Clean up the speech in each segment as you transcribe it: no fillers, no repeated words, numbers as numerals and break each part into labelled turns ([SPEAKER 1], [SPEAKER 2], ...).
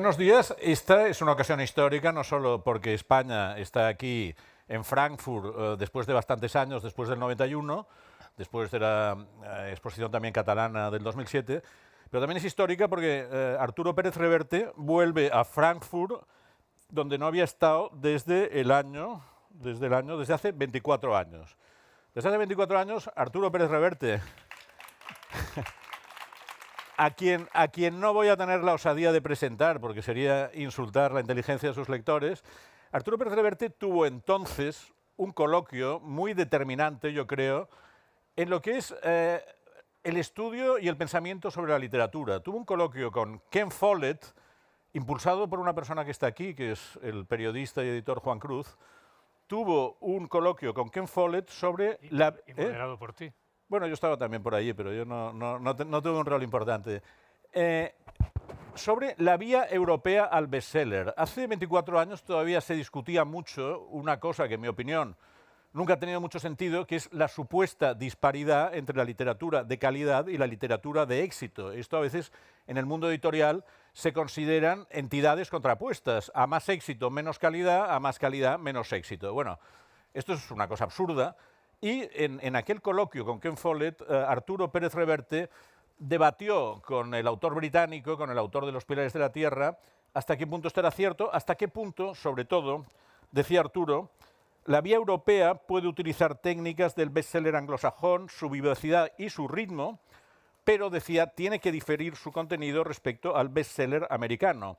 [SPEAKER 1] Buenos días. Esta es una ocasión histórica, no solo porque España está aquí en Frankfurt después de bastantes años, después del 91, después de la exposición también catalana del 2007, pero también es histórica porque Arturo Pérez Reverte vuelve a Frankfurt, donde no había estado desde hace 24 años. Desde hace 24 años, Arturo Pérez Reverte, a quien no voy a tener la osadía de presentar, porque sería insultar la inteligencia de sus lectores, Arturo Pérez Reverte tuvo entonces un coloquio muy determinante, yo creo, en lo que es el estudio y el pensamiento sobre la literatura. Tuvo un coloquio con Ken Follett, impulsado por una persona que está aquí, que es el periodista y editor Juan Cruz. Tuvo un coloquio con Ken Follett sobre la...
[SPEAKER 2] Y moderado por ti.
[SPEAKER 1] Bueno, yo estaba también por allí, pero yo no tuve un rol importante. Sobre la vía europea al bestseller. Hace 24 años todavía se discutía mucho una cosa que, en mi opinión, nunca ha tenido mucho sentido, que es la supuesta disparidad entre la literatura de calidad y la literatura de éxito. Esto a veces en el mundo editorial se consideran entidades contrapuestas. A más éxito, menos calidad; a más calidad, menos éxito. Bueno, esto es una cosa absurda. Y en aquel coloquio con Ken Follett, Arturo Pérez Reverte debatió con el autor británico, con el autor de Los Pilares de la Tierra, hasta qué punto esto era cierto, hasta qué punto, sobre todo, decía Arturo, la vía europea puede utilizar técnicas del bestseller anglosajón, su vivacidad y su ritmo, pero, decía, tiene que diferir su contenido respecto al bestseller americano.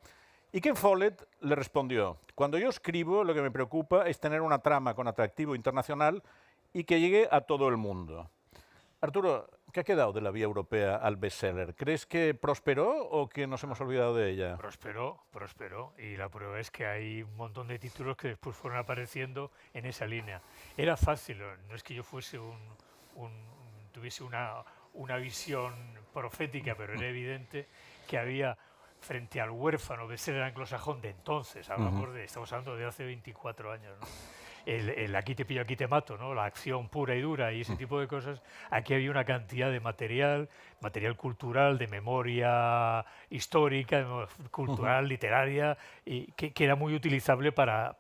[SPEAKER 1] Y Ken Follett le respondió: cuando yo escribo, lo que me preocupa es tener una trama con atractivo internacional y que llegue a todo el mundo. Arturo, ¿qué ha quedado de la vía europea al bestseller? ¿Crees que prosperó o que nos hemos olvidado de ella?
[SPEAKER 2] Prosperó. Y la prueba es que hay un montón de títulos que después fueron apareciendo en esa línea. Era fácil, no es que yo fuese tuviese una visión profética, pero era evidente que había, frente al huérfano bestseller anglosajón de entonces, estamos hablando de hace 24 años, ¿no? El aquí te pillo, aquí te mato, ¿no? La acción pura y dura y ese tipo de cosas. Aquí había una cantidad de material cultural, de memoria histórica, cultural, literaria, y que era muy utilizable para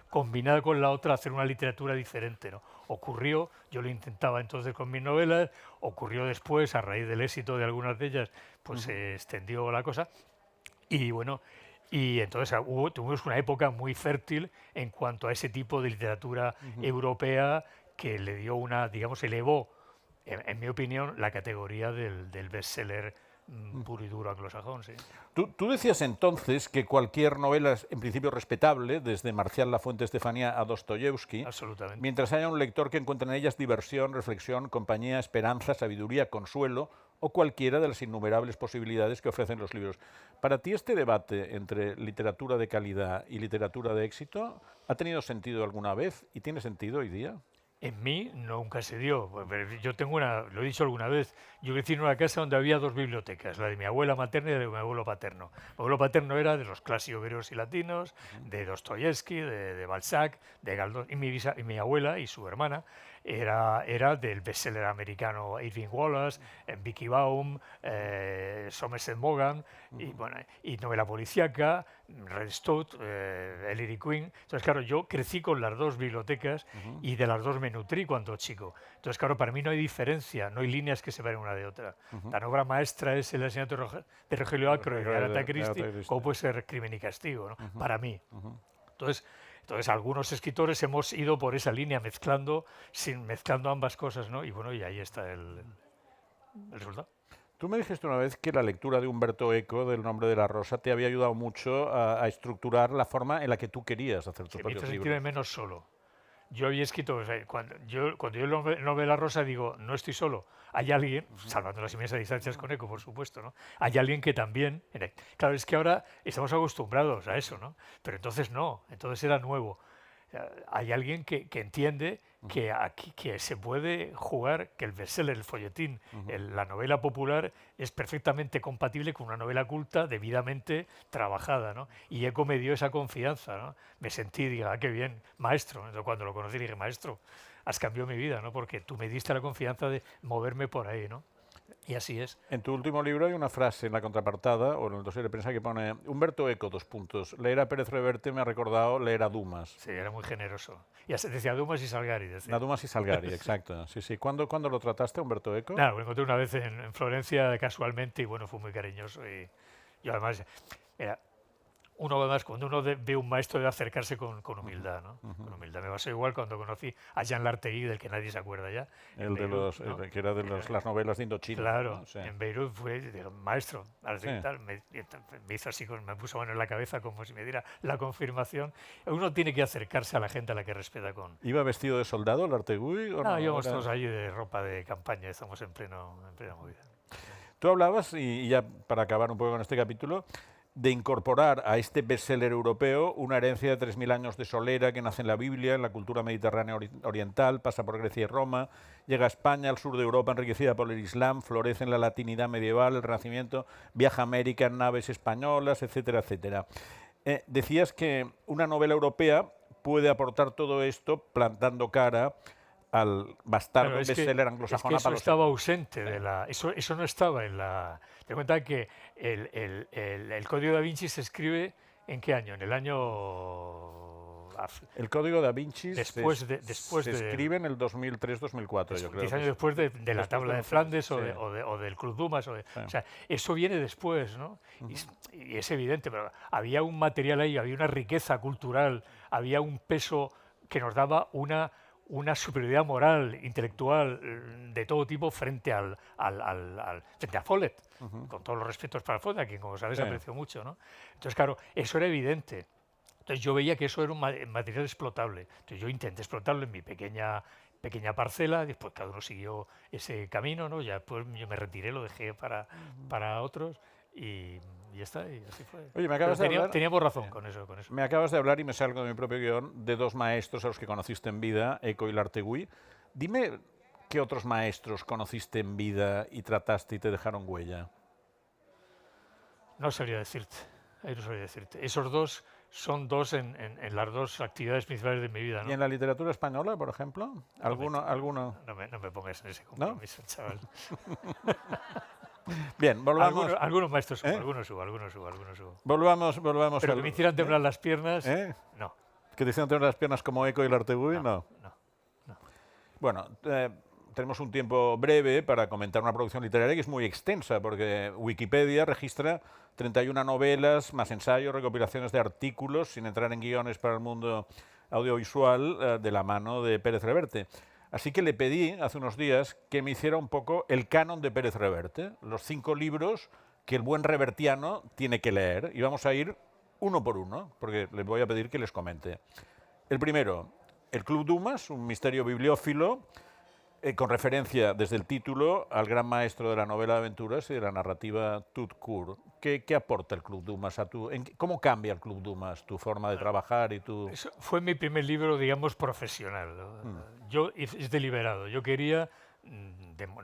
[SPEAKER 2] combinar con la otra, hacer una literatura diferente, ¿no? Ocurrió, yo lo intentaba entonces con mis novelas, ocurrió después, a raíz del éxito de algunas de ellas, pues se extendió la cosa. Y bueno, y entonces tuvimos una época muy fértil en cuanto a ese tipo de literatura europea que le dio elevó, en mi opinión, la categoría del bestseller puro y duro anglosajón. Sí.
[SPEAKER 1] Tú decías entonces que cualquier novela es en principio respetable, desde Marcial Lafuente Estefanía a Dostoyevsky,
[SPEAKER 2] Absolutamente.
[SPEAKER 1] mientras haya un lector que encuentre en ellas diversión, reflexión, compañía, esperanza, sabiduría, consuelo o cualquiera de las innumerables posibilidades que ofrecen los libros. ¿Para ti este debate entre literatura de calidad y literatura de éxito ha tenido sentido alguna vez y tiene sentido hoy día?
[SPEAKER 2] En mí nunca se dio. Yo tengo lo he dicho alguna vez, yo crecí en una casa donde había dos bibliotecas, la de mi abuela materna y la de mi abuelo paterno. Mi abuelo paterno era de los clásicos griegos y latinos, de Dostoyevsky, de Balzac, de Galdós, y mi abuela y su hermana era del bestseller americano Irving Wallace, Vicky Baum, Somerset Maugham, y novela policíaca, Red Stout, Ellery Queen. Entonces, claro, yo crecí con las dos bibliotecas y de las dos me nutrí cuando chico. Entonces, claro, para mí no hay diferencia, no hay líneas que separen una de otra. La obra maestra es El asesinato de Rogelio Acro y de Agatha Christie, como puede ser Crimen y Castigo, ¿no? Para mí. Entonces, algunos escritores hemos ido por esa línea, mezclando ambas cosas, ¿no? Y bueno, y ahí está el resultado.
[SPEAKER 1] Tú me dijiste una vez que la lectura de Humberto Eco, del Nombre de la Rosa, te había ayudado mucho a estructurar la forma en la que tú querías hacer tus propios libros.
[SPEAKER 2] Sentirme menos solo. Yo había escrito, cuando yo el Nombre de la Rosa digo, no estoy solo. Hay alguien, salvando las inmensas distancias con Eco, por supuesto, ¿no? Hay alguien que también... Claro, es que ahora estamos acostumbrados a eso, ¿no? Pero entonces no, entonces era nuevo. Hay alguien que entiende que se puede jugar, que el bestseller, el folletín, la novela popular es perfectamente compatible con una novela culta debidamente trabajada, ¿no? Y Eco me dio esa confianza, ¿no? Me sentí, diga, qué bien, maestro. Entonces, cuando lo conocí dije, maestro, has cambiado mi vida, ¿no? Porque tú me diste la confianza de moverme por ahí, ¿no? Y así es.
[SPEAKER 1] En tu último libro hay una frase en la contraportada, o en el dossier de prensa, que pone Humberto Eco, : leer a Pérez Reverte me ha recordado leer a Dumas.
[SPEAKER 2] Sí, era muy generoso. Ya se decía Dumas y Salgari. Decía.
[SPEAKER 1] A Dumas y Salgari, exacto. Sí, sí. ¿Cuándo lo trataste, Humberto Eco?
[SPEAKER 2] Nada, lo encontré una vez en Florencia casualmente y bueno, fue muy cariñoso. Y además, mira, además, cuando uno ve un maestro debe acercarse con humildad, ¿no? Con humildad. Me pasó igual cuando conocí a Jean Lartegui, del que nadie se acuerda ya.
[SPEAKER 1] El de Beirut, ¿no? Que era de las novelas de Indochina.
[SPEAKER 2] Claro,
[SPEAKER 1] ¿no? Sí.
[SPEAKER 2] en Beirut fue maestro.
[SPEAKER 1] Sí.
[SPEAKER 2] Me hizo así, me puso mano en la cabeza como si me diera la confirmación. Uno tiene que acercarse a la gente a la que respeta con...
[SPEAKER 1] ¿Iba vestido de soldado Lartegui? ¿O
[SPEAKER 2] no, íbamos todos allí de ropa de campaña, estamos en plena movida.
[SPEAKER 1] Tú hablabas, y ya para acabar un poco con este capítulo, de incorporar a este bestseller europeo una herencia de 3000 años de solera que nace en la Biblia, en la cultura mediterránea oriental, pasa por Grecia y Roma, llega a España, al sur de Europa enriquecida por el Islam, florece en la latinidad medieval, el Renacimiento, viaja a América en naves españolas, etcétera, etcétera. Decías que una novela europea puede aportar todo esto plantando cara al bastardo bestseller anglosajona.
[SPEAKER 2] Es que eso estaba ausente de la... Eso no estaba en la... Te cuenta que el Código da Vinci se escribe ¿en qué año? En el año...
[SPEAKER 1] El Código da Vinci se
[SPEAKER 2] escribe
[SPEAKER 1] en el 2003-2004, yo creo.
[SPEAKER 2] 10 años después de la Tabla de Flandes o del Club Dumas. O sea, eso viene después, ¿no? Y es evidente, pero había un material ahí, había una riqueza cultural, había un peso que nos daba una superioridad moral, intelectual, de todo tipo frente frente a Follett, con todos los respetos para Follett, a quien, como sabes, aprecio mucho, ¿no? Entonces, claro, eso era evidente. Entonces yo veía que eso era un material explotable. Entonces yo intenté explotarlo en mi pequeña parcela, después cada uno siguió ese camino, ¿no? Ya pues yo me retiré, lo dejé para otros y ya está, y así fue.
[SPEAKER 1] Oye,
[SPEAKER 2] teníamos razón con eso.
[SPEAKER 1] Me acabas de hablar, y me salgo de mi propio guión, de dos maestros a los que conociste en vida, Eco y Lartegui. Dime qué otros maestros conociste en vida y trataste y te dejaron huella.
[SPEAKER 2] No sabría decirte. Esos dos son dos en las dos actividades principales de mi vida, ¿no?
[SPEAKER 1] ¿Y en la literatura española, por ejemplo? ¿Alguno?
[SPEAKER 2] No me pongas en ese compromiso, ¿no? Chaval.
[SPEAKER 1] Bien, volvamos.
[SPEAKER 2] Algunos maestros algunos subo.
[SPEAKER 1] Volvamos.
[SPEAKER 2] Pero que me hicieran temblar las piernas, no.
[SPEAKER 1] ¿Que te hicieran temblar las piernas como Eco y Lartegui? No. Bueno, tenemos un tiempo breve para comentar una producción literaria que es muy extensa, porque Wikipedia registra 31 novelas, más ensayos, recopilaciones de artículos, sin entrar en guiones para el mundo audiovisual, de la mano de Pérez Reverte. Así que le pedí hace unos días que me hiciera un poco el canon de Pérez Reverte, los 5 libros que el buen revertiano tiene que leer. Y vamos a ir uno por uno, porque les voy a pedir que les comente. El primero, El Club Dumas, un misterio bibliófilo, con referencia desde el título al gran maestro de la novela de aventuras y de la narrativa Tut Court. ¿Qué aporta el Club Dumas a tu... ¿Cómo cambia el Club Dumas tu forma de trabajar y tu...?
[SPEAKER 2] Eso fue mi primer libro, digamos, profesional, ¿no? Es deliberado. Yo quería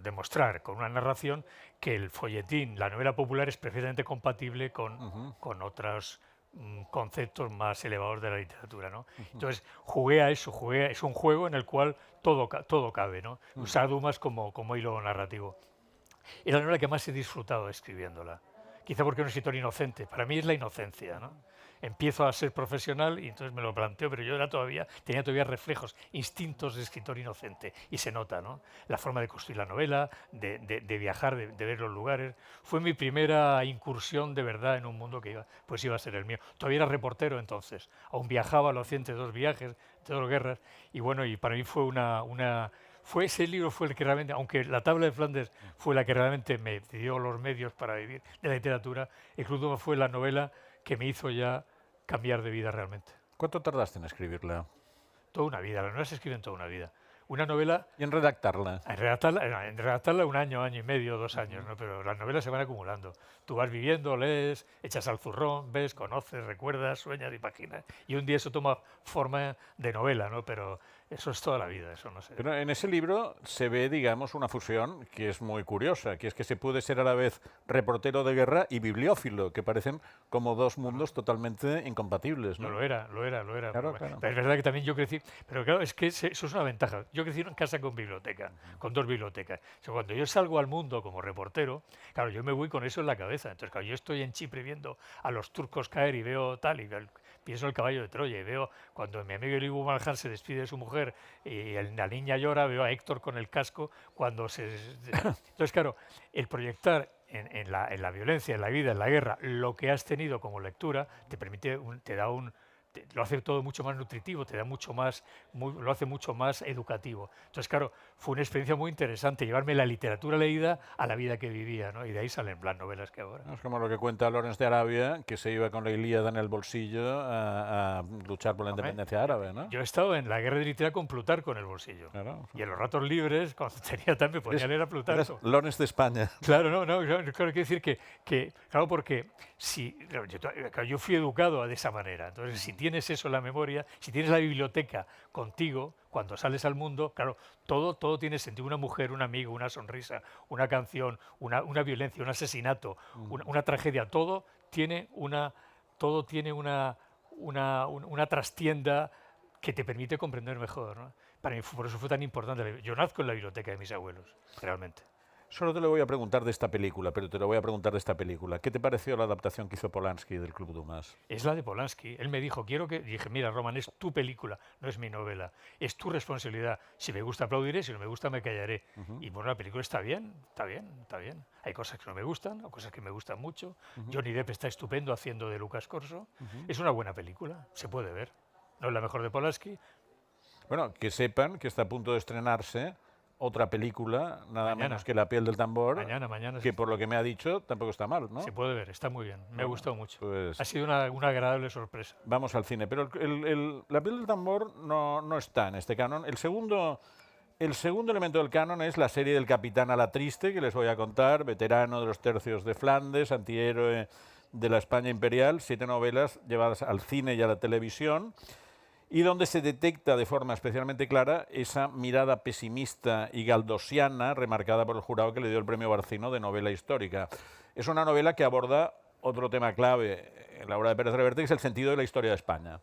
[SPEAKER 2] demostrar con una narración que el folletín, la novela popular, es perfectamente compatible con otros conceptos más elevados de la literatura, ¿no? Entonces jugué a eso, es un juego en el cual todo cabe, ¿no? Usar Dumas como hilo narrativo. Es la novela que más he disfrutado escribiéndola, quizá porque es un escritor inocente. Para mí es la inocencia, ¿no? Empiezo a ser profesional y entonces me lo planteo, pero yo tenía todavía reflejos, instintos de escritor inocente, y se nota, ¿no? La forma de construir la novela, de viajar, de ver los lugares. Fue mi primera incursión de verdad en un mundo que iba a ser el mío. Todavía era reportero entonces, aún viajaba, lo hacía entre 2 viajes, entre 2 guerras, y bueno, y para mí fue ese libro fue el que realmente, aunque la Tabla de Flandes fue la que realmente me dio los medios para vivir de la literatura, el Club Dumas fue la novela que me hizo ya cambiar de vida realmente.
[SPEAKER 1] ¿Cuánto tardaste en escribirla?
[SPEAKER 2] Toda una vida, las novelas se escriben toda una vida. Una novela...
[SPEAKER 1] ¿Y en redactarla?
[SPEAKER 2] En redactarla 1 año, año y medio, 2 años, ¿no? Pero las novelas se van acumulando. Tú vas viviendo, lees, echas al zurrón, ves, conoces, recuerdas, sueñas, imaginas, y un día eso toma forma de novela, ¿no? Pero eso es toda la vida, eso no sé.
[SPEAKER 1] Pero en ese libro se ve, digamos, una fusión que es muy curiosa, que es que se puede ser a la vez reportero de guerra y bibliófilo, que parecen como 2 mundos totalmente incompatibles, ¿no?
[SPEAKER 2] Lo era.
[SPEAKER 1] Claro.
[SPEAKER 2] Pero es verdad que también yo crecí... Pero claro, es que eso es una ventaja. Yo crecí en casa con biblioteca, con 2 bibliotecas. O sea, cuando yo salgo al mundo como reportero, claro, yo me voy con eso en la cabeza. Entonces, claro, yo estoy en Chipre viendo a los turcos caer y veo tal, pienso en el caballo de Troya y veo cuando mi amigo Elibu Malhan se despide de su mujer y la niña llora, veo a Héctor con el casco cuando se... Entonces, claro, el proyectar en la violencia, en la vida, en la guerra, lo que has tenido como lectura, te permite, lo hace todo mucho más nutritivo, te da mucho más, lo hace mucho más educativo. Entonces, claro, fue una experiencia muy interesante llevarme la literatura leída a la vida que vivía, ¿no? Y de ahí salen las novelas que ahora.
[SPEAKER 1] Es como lo que cuenta Lawrence de Arabia, que se iba con la Ilíada en el bolsillo a luchar por la independencia árabe, ¿no?
[SPEAKER 2] Yo he estado en la guerra de Eritrea con Plutarco en el bolsillo.
[SPEAKER 1] Claro.
[SPEAKER 2] Y en los ratos libres, cuando tenía también, ponía a leer a Plutarco.
[SPEAKER 1] Lawrence de España.
[SPEAKER 2] Claro, claro, quiero decir claro, porque si, yo fui educado de esa manera. Entonces, si tienes eso en la memoria, si tienes la biblioteca contigo, cuando sales al mundo, claro, todo tiene sentido. Una mujer, un amigo, una sonrisa, una canción, una violencia, un asesinato, una tragedia, todo tiene una trastienda que te permite comprender mejor, ¿no? Para mí, por eso fue tan importante. Yo nazco en la biblioteca de mis abuelos, realmente.
[SPEAKER 1] Solo te lo voy a preguntar de esta película, pero te lo voy a preguntar de esta película. ¿Qué te pareció la adaptación que hizo Polanski del Club Dumas?
[SPEAKER 2] Es la de Polanski. Él me dijo, dije, mira, Roman, es tu película, no es mi novela. Es tu responsabilidad. Si me gusta aplaudiré, si no me gusta me callaré. Y bueno, la película está bien, está bien, está bien. Hay cosas que no me gustan, o cosas que me gustan mucho. Johnny Depp está estupendo haciendo de Lucas Corso. Es una buena película, se puede ver. No es la mejor de Polanski.
[SPEAKER 1] Bueno, que sepan que está a punto de estrenarse otra película, nada menos que La piel del tambor,
[SPEAKER 2] mañana
[SPEAKER 1] que por lo que me ha dicho tampoco está mal, ¿no?
[SPEAKER 2] Se puede ver, está muy bien, me ha gustado mucho.
[SPEAKER 1] Pues
[SPEAKER 2] ha sido una agradable sorpresa.
[SPEAKER 1] Vamos al cine, pero La piel del tambor no está en este canon. El segundo elemento del canon es la serie del Capitán a la Triste, que les voy a contar, veterano de los tercios de Flandes, antihéroe de la España imperial, 7 novelas llevadas al cine y a la televisión, y donde se detecta de forma especialmente clara esa mirada pesimista y galdosiana remarcada por el jurado que le dio el premio Barcino de novela histórica. Es una novela que aborda otro tema clave en la obra de Pérez Reverte, que es el sentido de la historia de España,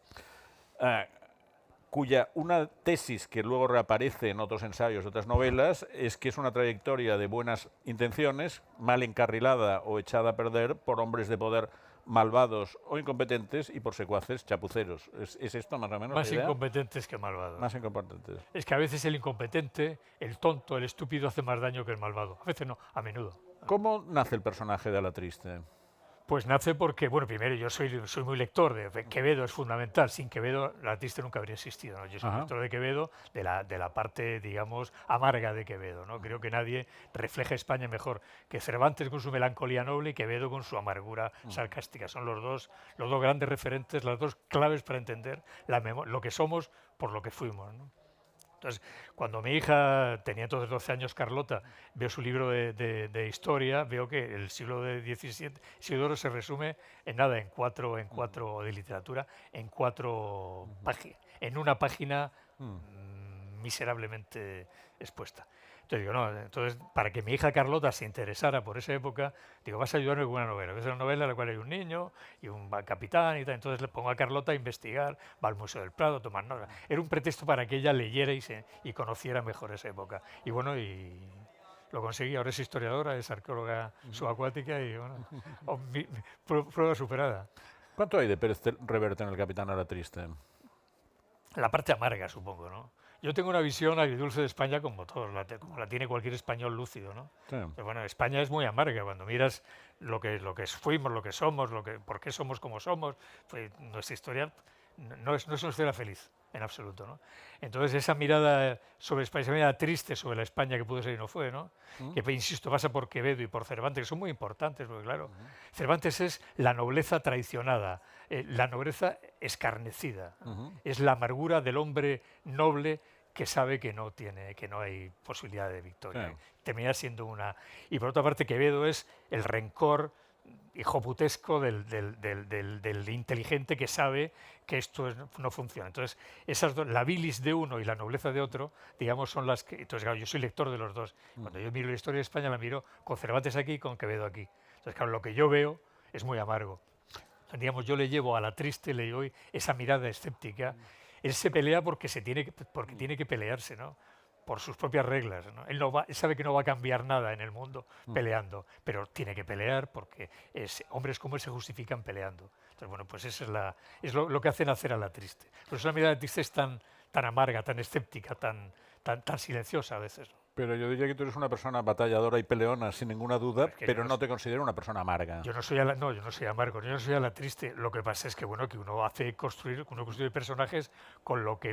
[SPEAKER 1] cuya una tesis que luego reaparece en otros ensayos, otras novelas, es que es una trayectoria de buenas intenciones, mal encarrilada o echada a perder por hombres de poder malvados o incompetentes y por secuaces chapuceros. ¿Es esto más o menos
[SPEAKER 2] Más
[SPEAKER 1] la idea?
[SPEAKER 2] incompetentes que malvados.
[SPEAKER 1] Más incompetentes.
[SPEAKER 2] Es que a veces el incompetente, el tonto, el estúpido hace más daño que el malvado. A veces no, a menudo.
[SPEAKER 1] ¿Cómo nace el personaje de A la Triste?
[SPEAKER 2] Pues nace porque, bueno, primero yo soy muy lector de Quevedo, es fundamental. Sin Quevedo la Triste nunca habría existido, ¿no? Yo soy lector de Quevedo, de la parte, digamos, amarga de Quevedo, ¿no? Creo que nadie refleja España mejor que Cervantes con su melancolía noble y Quevedo con su amargura sarcástica. Son los dos grandes referentes, las dos claves para entender lo que somos por lo que fuimos, ¿no? Entonces, cuando mi hija tenía entonces 12 años, Carlota, veo su libro de historia, veo que el siglo XVII, Isidoro se resume en nada, en cuatro de literatura, en una página miserablemente expuesta. Entonces digo, no, entonces para que mi hija Carlota se interesara por esa época, digo, vas a ayudarme con una novela. Es una novela en la cual hay un niño y un capitán y tal. Entonces le pongo a Carlota a investigar, va al Museo del Prado a tomar nota. Era un pretexto para que ella leyera y conociera mejor esa época. Y bueno, y lo conseguí. Ahora es historiadora, es arqueóloga subacuática y bueno, prueba superada.
[SPEAKER 1] ¿Cuánto hay de Pérez Reverte en El Capitán a la Triste?
[SPEAKER 2] La parte amarga, supongo, ¿no? Yo tengo una visión agridulce de España como como la tiene cualquier español lúcido, ¿no?
[SPEAKER 1] Sí.
[SPEAKER 2] Pero bueno, España es muy amarga. Cuando miras lo que fuimos, lo que somos, por qué somos como somos, pues nuestra historia no es una historia feliz, en absoluto, ¿no? Entonces esa mirada sobre España, esa mirada triste sobre la España que pudo ser y no fue, ¿no? Que, insisto, pasa por Quevedo y por Cervantes, que son muy importantes, porque claro, Cervantes es la nobleza traicionada, la nobleza escarnecida, es la amargura del hombre noble que sabe que no hay posibilidad de victoria.
[SPEAKER 1] Sí.
[SPEAKER 2] Termina siendo una... Y por otra parte, Quevedo es el rencor hijoputesco del inteligente que sabe que esto no funciona. Entonces, la bilis de uno y la nobleza de otro, digamos, son las que... Entonces, claro, yo soy lector de los dos. Cuando yo miro la historia de España, la miro con Cervantes aquí y con Quevedo aquí. Entonces, claro, lo que yo veo es muy amargo. Digamos, yo le llevo a la Triste, le doy esa mirada escéptica. Él se pelea porque tiene que pelearse, ¿no? por sus propias reglas, ¿no? Él sabe que no va a cambiar nada en el mundo peleando, pero tiene que pelear porque hombres como él se justifican peleando. Entonces, bueno, pues esa es lo que hace nacer a La Triste. Por eso la mirada de Triste es tan amarga, tan escéptica, tan silenciosa a veces, ¿no?
[SPEAKER 1] Pero yo diría que tú eres una persona batalladora y peleona, sin ninguna duda,
[SPEAKER 2] Es que
[SPEAKER 1] pero no te considero una persona amarga.
[SPEAKER 2] Yo no soy yo no soy amargo, yo no soy a La Triste. Lo que pasa es que bueno, que uno construye personajes con lo que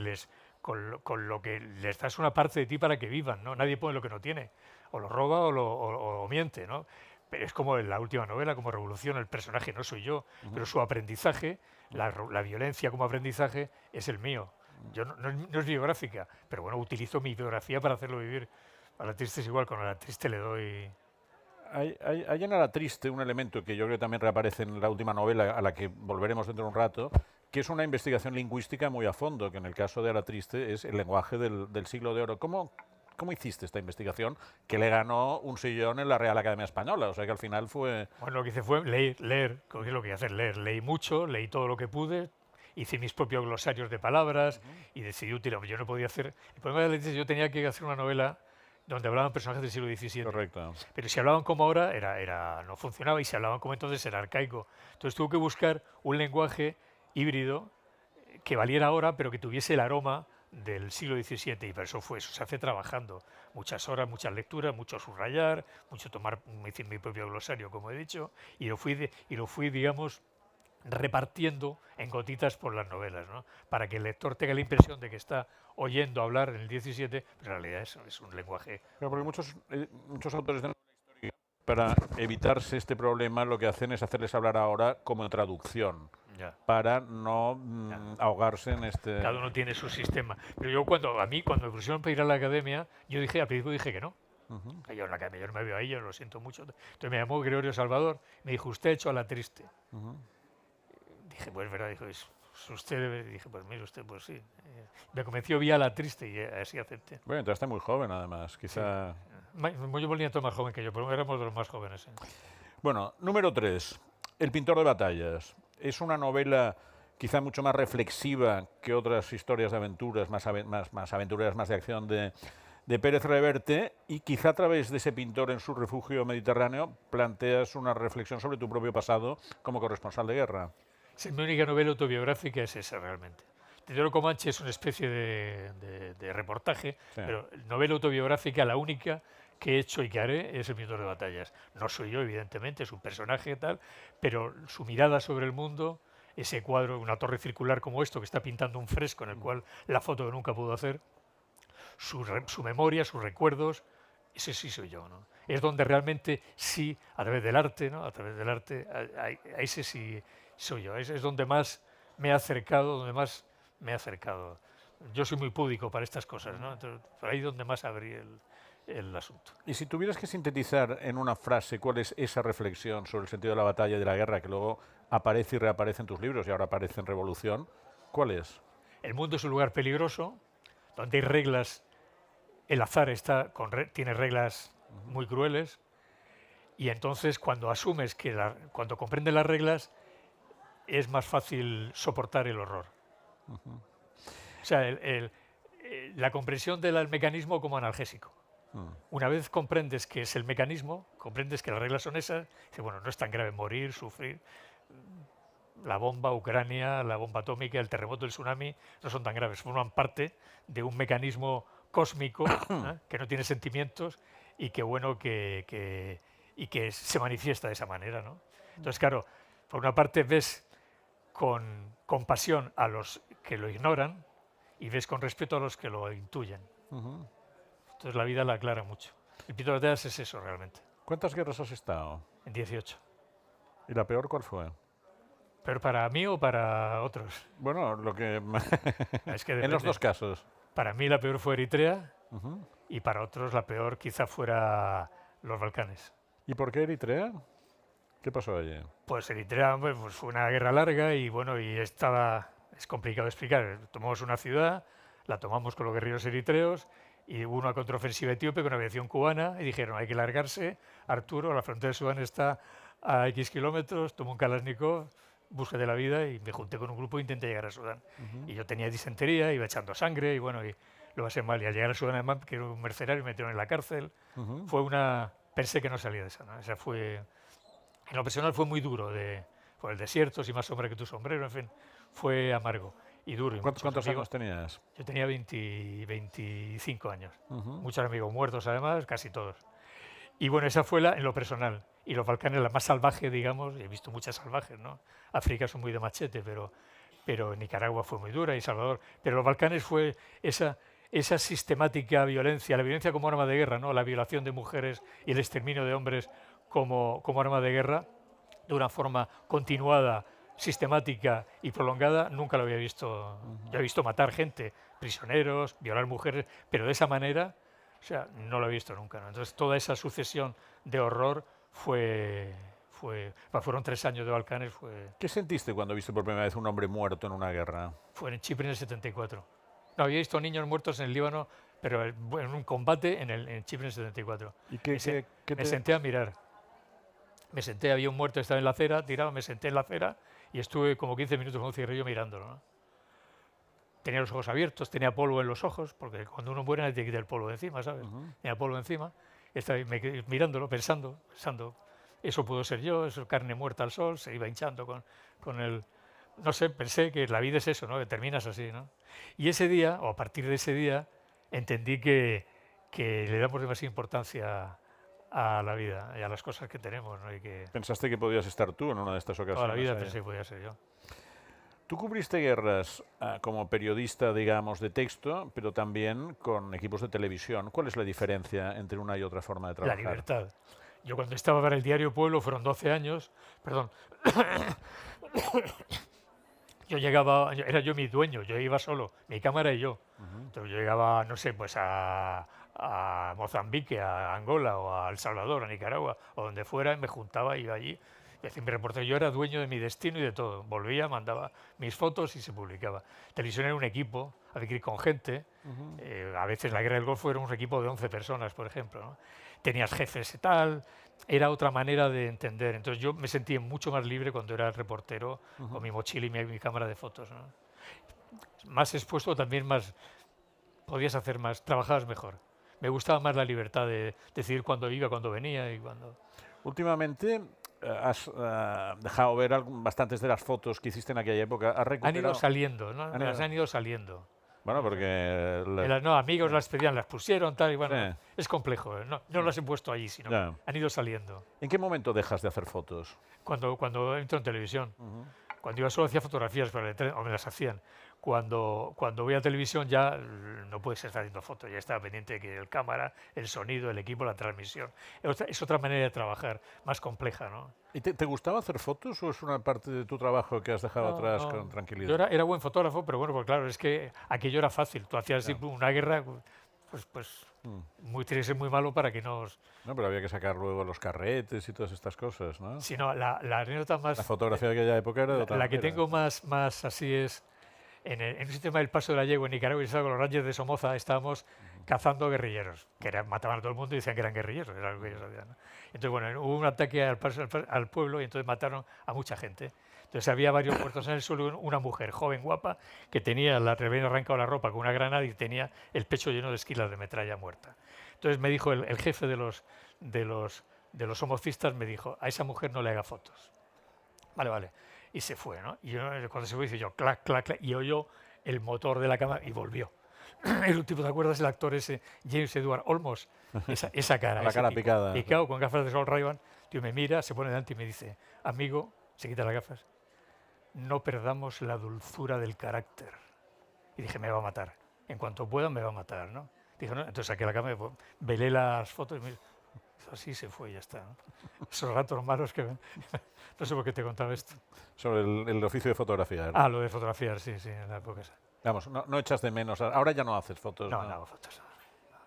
[SPEAKER 2] con lo que les das una parte de ti para que vivan, ¿no? Nadie pone lo que no tiene, o lo roba o lo miente, ¿no? Pero es como en la última novela, como Revolución, el personaje no soy yo, pero su aprendizaje, la violencia como aprendizaje es el mío. Yo no es biográfica, pero bueno, utilizo mi biografía para hacerlo vivir. A La Triste es igual, con La Triste le doy...
[SPEAKER 1] Hay en A la Triste un elemento que yo creo que también reaparece en la última novela, a la que volveremos dentro de un rato, que es una investigación lingüística muy a fondo, que en el caso de A la Triste es el lenguaje del siglo de oro. ¿Cómo hiciste esta investigación que le ganó un sillón en la Real Academia Española? O sea que al final fue...
[SPEAKER 2] Bueno, lo que hice fue leer, que es lo que hay que hacer, leer. Leí mucho, leí todo lo que pude, hice mis propios glosarios de palabras y decidí utilizar. Yo no podía hacer... El problema de La Triste, yo tenía que hacer una novela donde hablaban personajes del siglo XVII.
[SPEAKER 1] Correcto.
[SPEAKER 2] Pero si hablaban como ahora, no funcionaba, y si hablaban como entonces era arcaico. Entonces tuve que buscar un lenguaje híbrido que valiera ahora, pero que tuviese el aroma del siglo XVII, y para eso se hace trabajando. Muchas horas, muchas lecturas, mucho subrayar, mucho tomar mi propio glosario, como he dicho, y lo fui, digamos, repartiendo en gotitas por las novelas, ¿no? Para que el lector tenga la impresión de que está oyendo hablar en el 17, pero en realidad es un lenguaje...
[SPEAKER 1] Pero porque muchos autores de novela histórica, para evitarse este problema, lo que hacen es hacerles hablar ahora como en traducción, para no ahogarse en este...
[SPEAKER 2] Cada uno tiene su sistema. Pero yo cuando me pusieron para ir a la academia, al principio dije que no. Yo en la academia, yo no me veo ahí, yo lo siento mucho. Entonces me llamó Gregorio Salvador, me dijo, usted ha hecho A la Triste. Dije, pues verdad, dijo, usted, dije, pues mire usted, pues sí. Me convenció vía La Triste y así acepté.
[SPEAKER 1] Bueno, entonces está muy joven además, quizá...
[SPEAKER 2] Sí. Yo volvía todo más joven que yo, pero éramos de los más jóvenes.
[SPEAKER 1] Bueno, número 3, El pintor de batallas. Es una novela quizá mucho más reflexiva que otras historias de aventuras, más aventureras, más de acción de Pérez Reverte, y quizá a través de ese pintor en su refugio mediterráneo planteas una reflexión sobre tu propio pasado como corresponsal de guerra.
[SPEAKER 2] Sí, mi única novela autobiográfica es esa realmente. Tintero Comanche es una especie de reportaje, sí. Pero novela autobiográfica, la única que he hecho y que haré es El pintor de batallas. No soy yo, evidentemente, es un personaje y tal, pero su mirada sobre el mundo, ese cuadro, una torre circular como esto, que está pintando un fresco en el cual la foto que nunca pudo hacer, su memoria, sus recuerdos, ese sí soy yo, ¿no? Es donde realmente sí, a través del arte, ¿no? A través del arte, a ese sí soy yo. Es donde más me he acercado, Yo soy muy púdico para estas cosas, ¿no? Entonces, por ahí es donde más abrí el asunto.
[SPEAKER 1] Y si tuvieras que sintetizar en una frase cuál es esa reflexión sobre el sentido de la batalla y de la guerra que luego aparece y reaparece en tus libros y ahora aparece en Revolución, ¿cuál es?
[SPEAKER 2] El mundo es un lugar peligroso, donde hay reglas, el azar tiene reglas muy crueles, y entonces cuando asumes cuando comprendes las reglas, es más fácil soportar el horror. O sea, la comprensión del mecanismo como analgésico. Una vez comprendes que es el mecanismo, comprendes que las reglas son esas, dices, bueno, no es tan grave morir, sufrir. La bomba, Ucrania, la bomba atómica, el terremoto, el tsunami, no son tan graves, forman parte de un mecanismo cósmico que no tiene sentimientos y que bueno que se manifiesta de esa manera, ¿no? Entonces, claro, por una parte ves con compasión a los que lo ignoran y ves con respeto a los que lo intuyen. Entonces la vida la aclara mucho. El pintor de batallas es eso realmente.
[SPEAKER 1] ¿Cuántas guerras has estado?
[SPEAKER 2] En 18.
[SPEAKER 1] ¿Y la peor cuál fue?
[SPEAKER 2] ¿Pero para mí o para otros?
[SPEAKER 1] Bueno, lo que...
[SPEAKER 2] Es que
[SPEAKER 1] en los dos casos.
[SPEAKER 2] Para mí la peor fue Eritrea y para otros la peor quizá fuera los Balcanes.
[SPEAKER 1] ¿Y por qué Eritrea? ¿Qué pasó allí?
[SPEAKER 2] Pues Eritrea pues fue una guerra larga y bueno, es complicado de explicar. Tomamos una ciudad, la tomamos con los guerrilleros eritreos y hubo una contraofensiva etíope con aviación cubana y dijeron hay que largarse. Arturo, la frontera de Sudán está a X kilómetros, tomó un Kalashnikov, búsqueda de la vida y me junté con un grupo e intenté llegar a Sudán. Y yo tenía disentería, iba echando sangre y bueno, y lo pasé mal. Y al llegar a Sudán, además, que era un mercenario, me metieron en la cárcel. Pensé que no salía de esa, ¿no? Esa fue, en lo personal fue muy duro, por el desierto, sin más sombra que tu sombrero, en fin, fue amargo y duro. Y
[SPEAKER 1] ¿Cuántos años tenías?
[SPEAKER 2] Yo tenía 25 años. Muchos amigos muertos, además, casi todos. Y bueno, esa fue en lo personal. Y los Balcanes, la más salvaje, digamos, he visto muchas salvajes, ¿no? África son muy de machete, pero Nicaragua fue muy dura y Salvador. Pero los Balcanes fue esa sistemática violencia, la violencia como arma de guerra, ¿no? La violación de mujeres y el exterminio de hombres como arma de guerra, de una forma continuada, sistemática y prolongada, nunca lo había visto. Yo he visto matar gente, prisioneros, violar mujeres, pero de esa manera, o sea, no lo he visto nunca, ¿no? Entonces toda esa sucesión de horror fueron 3 años de Balcanes.
[SPEAKER 1] ¿Qué sentiste cuando viste por primera vez un hombre muerto en una guerra?
[SPEAKER 2] Fue en Chipre en el 74. No, había visto niños muertos en el Líbano, pero en un combate en Chipre en el 74.
[SPEAKER 1] ¿Y
[SPEAKER 2] me senté a mirar. Había un muerto, estaba en la acera, tirado, me senté en la acera y estuve como 15 minutos con un cigarrillo mirándolo, ¿no? Tenía los ojos abiertos, tenía polvo en los ojos, porque cuando uno muere nadie te quita el polvo de encima, ¿sabes? Tenía polvo encima. Estaba mirándolo, pensando, eso puedo ser yo, eso es carne muerta al sol, se iba hinchando con el... No sé, pensé que la vida es eso, ¿no? Que terminas así, ¿no? Y ese día, o a partir de ese día, entendí que le damos demasiada importancia a la vida y a las cosas que tenemos, ¿no? Y que
[SPEAKER 1] ¿Pensaste que podías estar tú en una de estas ocasiones?
[SPEAKER 2] toda la vida pensé que podía ser yo.
[SPEAKER 1] Tú cubriste guerras como periodista, digamos, de texto, pero también con equipos de televisión. ¿Cuál es la diferencia entre una y otra forma de trabajar?
[SPEAKER 2] La libertad. Yo cuando estaba para el diario Pueblo, fueron 12 años, perdón, yo llegaba, era yo mi dueño, yo iba solo, mi cámara y yo. Entonces yo llegaba, no sé, pues a Mozambique, a Angola o a El Salvador, a Nicaragua, o donde fuera, y me juntaba, iba allí. Y así me reporté, yo era dueño de mi destino y de todo. Volvía, mandaba mis fotos y se publicaba. Televisión era un equipo, había que ir con gente. A veces la Guerra del Golfo era un equipo de 11 personas, por ejemplo, ¿no? Tenías jefes y tal, era otra manera de entender. Entonces yo me sentía mucho más libre cuando era el reportero con mi mochila y mi cámara de fotos, ¿no? Más expuesto, también más, podías hacer más, trabajabas mejor. Me gustaba más la libertad de decidir cuándo iba, cuándo venía y cuándo...
[SPEAKER 1] Últimamente has dejado ver bastantes de las fotos que hiciste en aquella época. ¿Has recuperado?
[SPEAKER 2] Han ido saliendo, ¿no? Han ido saliendo.
[SPEAKER 1] Bueno, porque...
[SPEAKER 2] No, amigos las pedían, las pusieron, tal, y bueno, sí. Es complejo. No las he puesto allí, sino que han ido saliendo.
[SPEAKER 1] ¿En qué momento dejas de hacer fotos?
[SPEAKER 2] Cuando entro en televisión. Cuando iba solo hacía fotografías, o me las hacían. Cuando voy a televisión ya no puedes estar haciendo fotos, ya está pendiente de que el cámara, el sonido, el equipo, la transmisión. Es otra manera de trabajar, más compleja, ¿no?
[SPEAKER 1] ¿Y te gustaba hacer fotos o es una parte de tu trabajo que has dejado atrás con tranquilidad?
[SPEAKER 2] Yo era buen fotógrafo, pero bueno, pues claro, es que aquello era fácil. Tú hacías una guerra, pues tiene que ser muy malo para que no...
[SPEAKER 1] No, pero había que sacar luego los carretes y todas estas cosas, ¿no?
[SPEAKER 2] Sí, no, la anécdota más...
[SPEAKER 1] La fotografía de aquella época era de otra
[SPEAKER 2] manera. La que
[SPEAKER 1] manera.
[SPEAKER 2] tengo más así es... En un sistema del Paso de la Yegua en Nicaragua, y estaba con los Rangers de Somoza, estábamos cazando guerrilleros, mataban a todo el mundo y decían que eran guerrilleros, era lo que ellos sabían, ¿no? Entonces, bueno, hubo un ataque al pueblo y entonces mataron a mucha gente. Entonces había varios muertos en el suelo, una mujer joven, guapa, que tenía le habían arrancado la ropa con una granada y tenía el pecho lleno de esquilas de metralla muerta. Entonces me dijo el jefe de los somocistas, me dijo, a esa mujer no le haga fotos. Vale. Y se fue, ¿no? Y yo, cuando se fue, hice yo, clac, clac, clac, y oyó el motor de la cámara y volvió. El último, ¿te acuerdas? El actor ese, James Edward Olmos, esa cara.
[SPEAKER 1] La cara picada.
[SPEAKER 2] Picado, con gafas de sol Ray-Ban. Tío, me mira, se pone delante y me dice, amigo, se quita las gafas, no perdamos la dulzura del carácter. Y dije, me va a matar. En cuanto pueda, me va a matar, ¿no? Dije, no. Entonces saqué la cámara, velé las fotos y me así se fue y ya está, ¿no? Esos ratos malos que... No sé por qué te contaba esto.
[SPEAKER 1] Sobre el oficio de fotografiar.
[SPEAKER 2] Ah, lo de fotografiar, sí, en la época esa.
[SPEAKER 1] Vamos, no echas de menos. Ahora ya no haces fotos.
[SPEAKER 2] No hago fotos.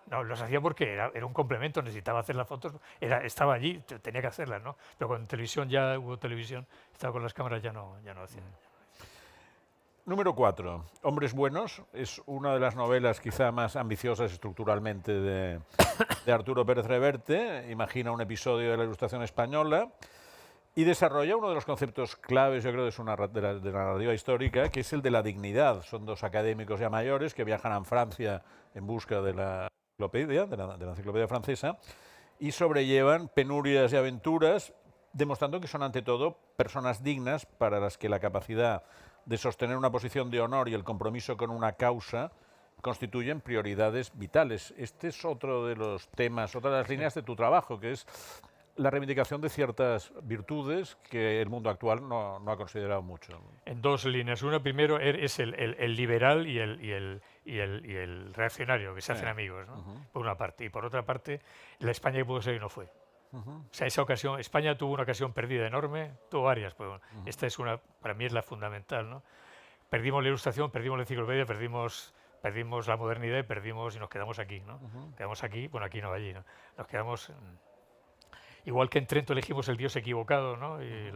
[SPEAKER 2] No, los hacía porque era un complemento, necesitaba hacer las fotos. Estaba allí, tenía que hacerlas, ¿no? Pero cuando en televisión ya hubo televisión, estaba con las cámaras, ya no hacía.
[SPEAKER 1] Número 4. Hombres buenos. Es una de las novelas quizá más ambiciosas estructuralmente de Arturo Pérez Reverte. Imagina un episodio de la Ilustración española. Y desarrolla uno de los conceptos claves, yo creo, de de la narrativa histórica, que es el de la dignidad. Son dos académicos ya mayores que viajan a Francia en busca de la enciclopedia, de la enciclopedia francesa, y sobrellevan penurias y aventuras, demostrando que son ante todo personas dignas para las que la capacidad de sostener una posición de honor y el compromiso con una causa constituyen prioridades vitales. Este es otro de los temas, otra de las líneas de tu trabajo, que es la reivindicación de ciertas virtudes que el mundo actual no ha considerado mucho.
[SPEAKER 2] En dos líneas. Una, primero, es el liberal y el reaccionario, que se hacen amigos, ¿no? Por una parte. Y por otra parte, la España que pudo ser y no fue. O sea, esa ocasión, España tuvo una ocasión perdida enorme, tuvo varias, pero bueno, esta es una, para mí es la fundamental, ¿no? Perdimos la Ilustración, perdimos la enciclopedia, perdimos la modernidad y nos quedamos aquí, ¿no? Quedamos aquí, bueno, aquí no, allí, ¿no? Nos quedamos... Igual que en Trento elegimos el Dios equivocado, ¿no? Y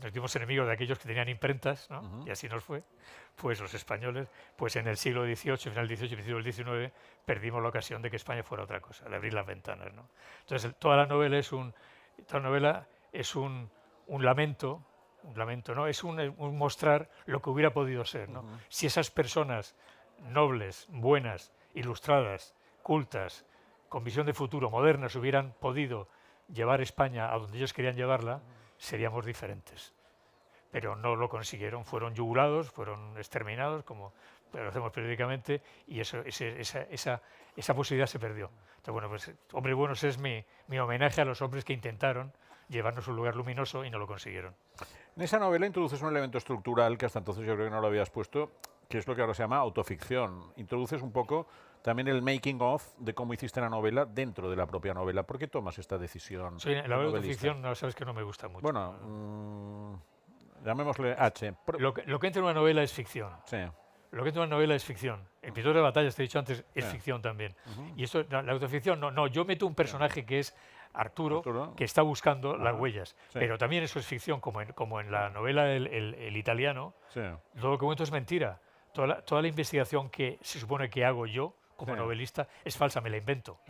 [SPEAKER 2] nos dimos enemigos de aquellos que tenían imprentas, ¿no? Y así nos fue. Pues los españoles, pues en el siglo XVIII, final del XVIII, principio del XIX, perdimos la ocasión de que España fuera otra cosa, de abrir las ventanas, ¿no? Entonces, toda la novela es un lamento, ¿no? Es un mostrar lo que hubiera podido ser, ¿no? Si esas personas nobles, buenas, ilustradas, cultas, con visión de futuro, modernas, hubieran podido llevar España a donde ellos querían llevarla, seríamos diferentes. Pero no lo consiguieron, fueron yugulados, fueron exterminados, como lo hacemos periódicamente, y esa posibilidad se perdió. Entonces, bueno, pues Hombres Buenos es mi homenaje a los hombres que intentaron llevarnos a un lugar luminoso y no lo consiguieron.
[SPEAKER 1] En esa novela introduces un elemento estructural que hasta entonces yo creo que no lo habías puesto, que es lo que ahora se llama autoficción. Introduces un poco también el making of de cómo hiciste la novela dentro de la propia novela. ¿Por qué tomas esta decisión?
[SPEAKER 2] La autoficción, no, sabes que no me gusta mucho.
[SPEAKER 1] Bueno, llamémosle H.
[SPEAKER 2] Lo que entra en una novela es ficción.
[SPEAKER 1] Sí.
[SPEAKER 2] Lo que entra en una novela es ficción. El pintor de batallas, te he dicho antes, es ficción también. Y esto, la autoficción, no, yo meto un personaje que es Arturo, que está buscando las huellas. Sí. Pero también eso es ficción, como en la novela El italiano. Sí. Todo lo que cuento es mentira. Toda la investigación que se supone que hago yo como novelista es falsa, me la invento.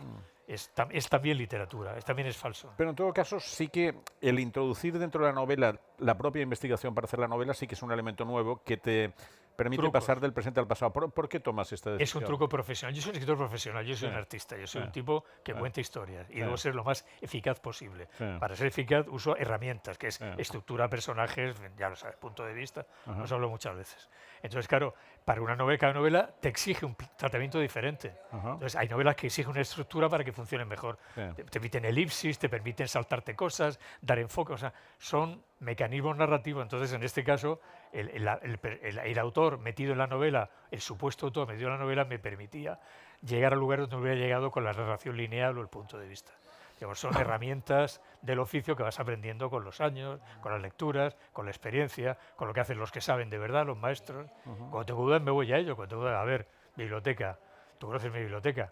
[SPEAKER 2] Es también literatura, también es falso.
[SPEAKER 1] Pero en todo caso sí que el introducir dentro de la novela la propia investigación para hacer la novela sí que es un elemento nuevo que te permite pasar del presente al pasado. ¿Por qué tomas esta decisión?
[SPEAKER 2] Es un truco profesional. Yo soy un escritor profesional, yo soy un artista, yo soy un tipo que cuenta historias y debo ser lo más eficaz posible. Para ser eficaz uso herramientas, que es estructura, personajes, ya lo sabes, punto de vista, os hablo muchas veces. Entonces, claro, para una novela, cada novela te exige un tratamiento diferente. Entonces, hay novelas que exigen una estructura para que funcionen mejor. Te permiten elipsis, te permiten saltarte cosas, dar enfoque, o sea, son mecanismos narrativos. Entonces, en este caso, el autor metido en la novela, el supuesto autor metido en la novela, me permitía llegar al lugar donde hubiera llegado con la narración lineal o el punto de vista. Digamos, son herramientas del oficio que vas aprendiendo con los años, con las lecturas, con la experiencia, con lo que hacen los que saben de verdad, los maestros. Cuando tengo dudas me voy a ello, cuando tengo dudas, a ver, biblioteca, tú conoces mi biblioteca.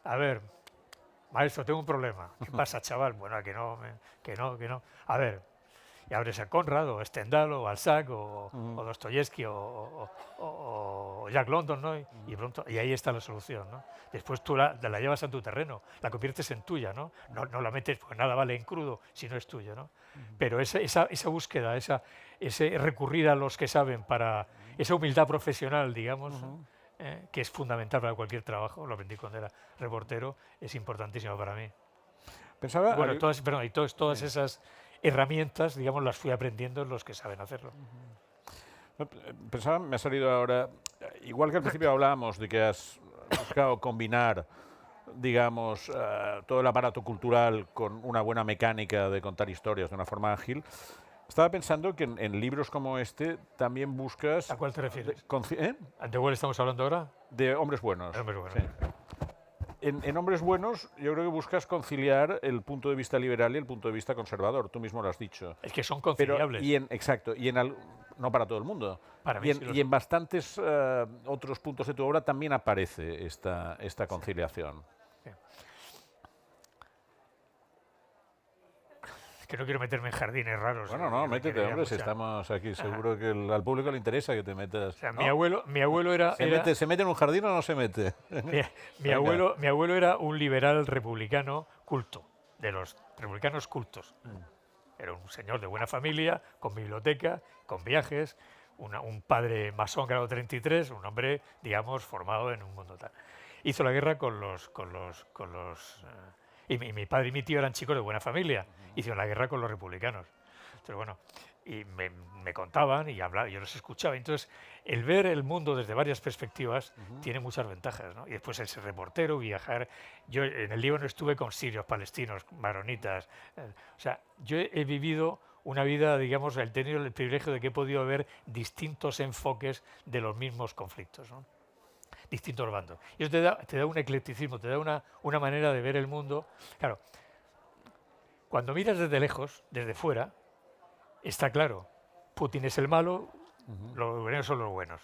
[SPEAKER 2] A ver, maestro, tengo un problema. ¿Qué pasa, chaval? Bueno, que no. A ver, y abres a Conrad, o Stendhal, o Balzac, o Dostoyevsky, o Jack London, ¿no? Y ahí está la solución, ¿no? Después tú la llevas a tu terreno, la conviertes en tuya, ¿no? No la metes, porque nada vale en crudo si no es tuyo, ¿no? Pero esa búsqueda, ese recurrir a los que saben para esa humildad profesional, digamos, que es fundamental para cualquier trabajo, lo aprendí cuando era reportero, es importantísimo para mí.
[SPEAKER 1] Pensaba...
[SPEAKER 2] Bueno, todas esas herramientas, digamos, las fui aprendiendo en los que saben hacerlo.
[SPEAKER 1] Pensaba, me ha salido ahora, igual que al principio hablábamos de que has buscado combinar, digamos, todo el aparato cultural con una buena mecánica de contar historias de una forma ágil. Estaba pensando que en libros como este también buscas...
[SPEAKER 2] ¿A cuál te refieres? ¿De cuál estamos hablando ahora?
[SPEAKER 1] De Hombres Buenos.
[SPEAKER 2] Hombres Buenos.
[SPEAKER 1] Sí. En Hombres Buenos yo creo que buscas conciliar el punto de vista liberal y el punto de vista conservador, tú mismo lo has dicho.
[SPEAKER 2] Es que son conciliables.
[SPEAKER 1] Exacto, no para todo el mundo.
[SPEAKER 2] Para mí
[SPEAKER 1] y en bastantes otros puntos de tu obra también aparece esta conciliación.
[SPEAKER 2] Sí. Que no quiero meterme en jardines raros.
[SPEAKER 1] Bueno, no, métete, hombre, si estamos aquí, seguro que al público le interesa que te metas.
[SPEAKER 2] O sea,
[SPEAKER 1] ¿no?
[SPEAKER 2] mi abuelo era...
[SPEAKER 1] ¿Se mete en un jardín o no se mete?
[SPEAKER 2] Mi abuelo era un liberal republicano culto, de los republicanos cultos. Era un señor de buena familia, con biblioteca, con viajes, un padre masón grado 33, un hombre, digamos, formado en un mundo tal. Hizo la guerra y mi padre y mi tío eran chicos de buena familia. Hicieron la guerra con los republicanos. Entonces, bueno, y me contaban y hablaba, yo los escuchaba. Entonces, el ver el mundo desde varias perspectivas tiene muchas ventajas, ¿no? Y después el ser reportero, viajar. Yo en el Líbano estuve con sirios, palestinos, maronitas. O sea, yo he vivido una vida, digamos, he tenido el privilegio de que he podido ver distintos enfoques de los mismos conflictos, ¿no? Distintos bandos. Y eso te da un eclecticismo, te da una manera de ver el mundo. Claro, cuando miras desde lejos, desde fuera, está claro, Putin es el malo, los buenos son los buenos.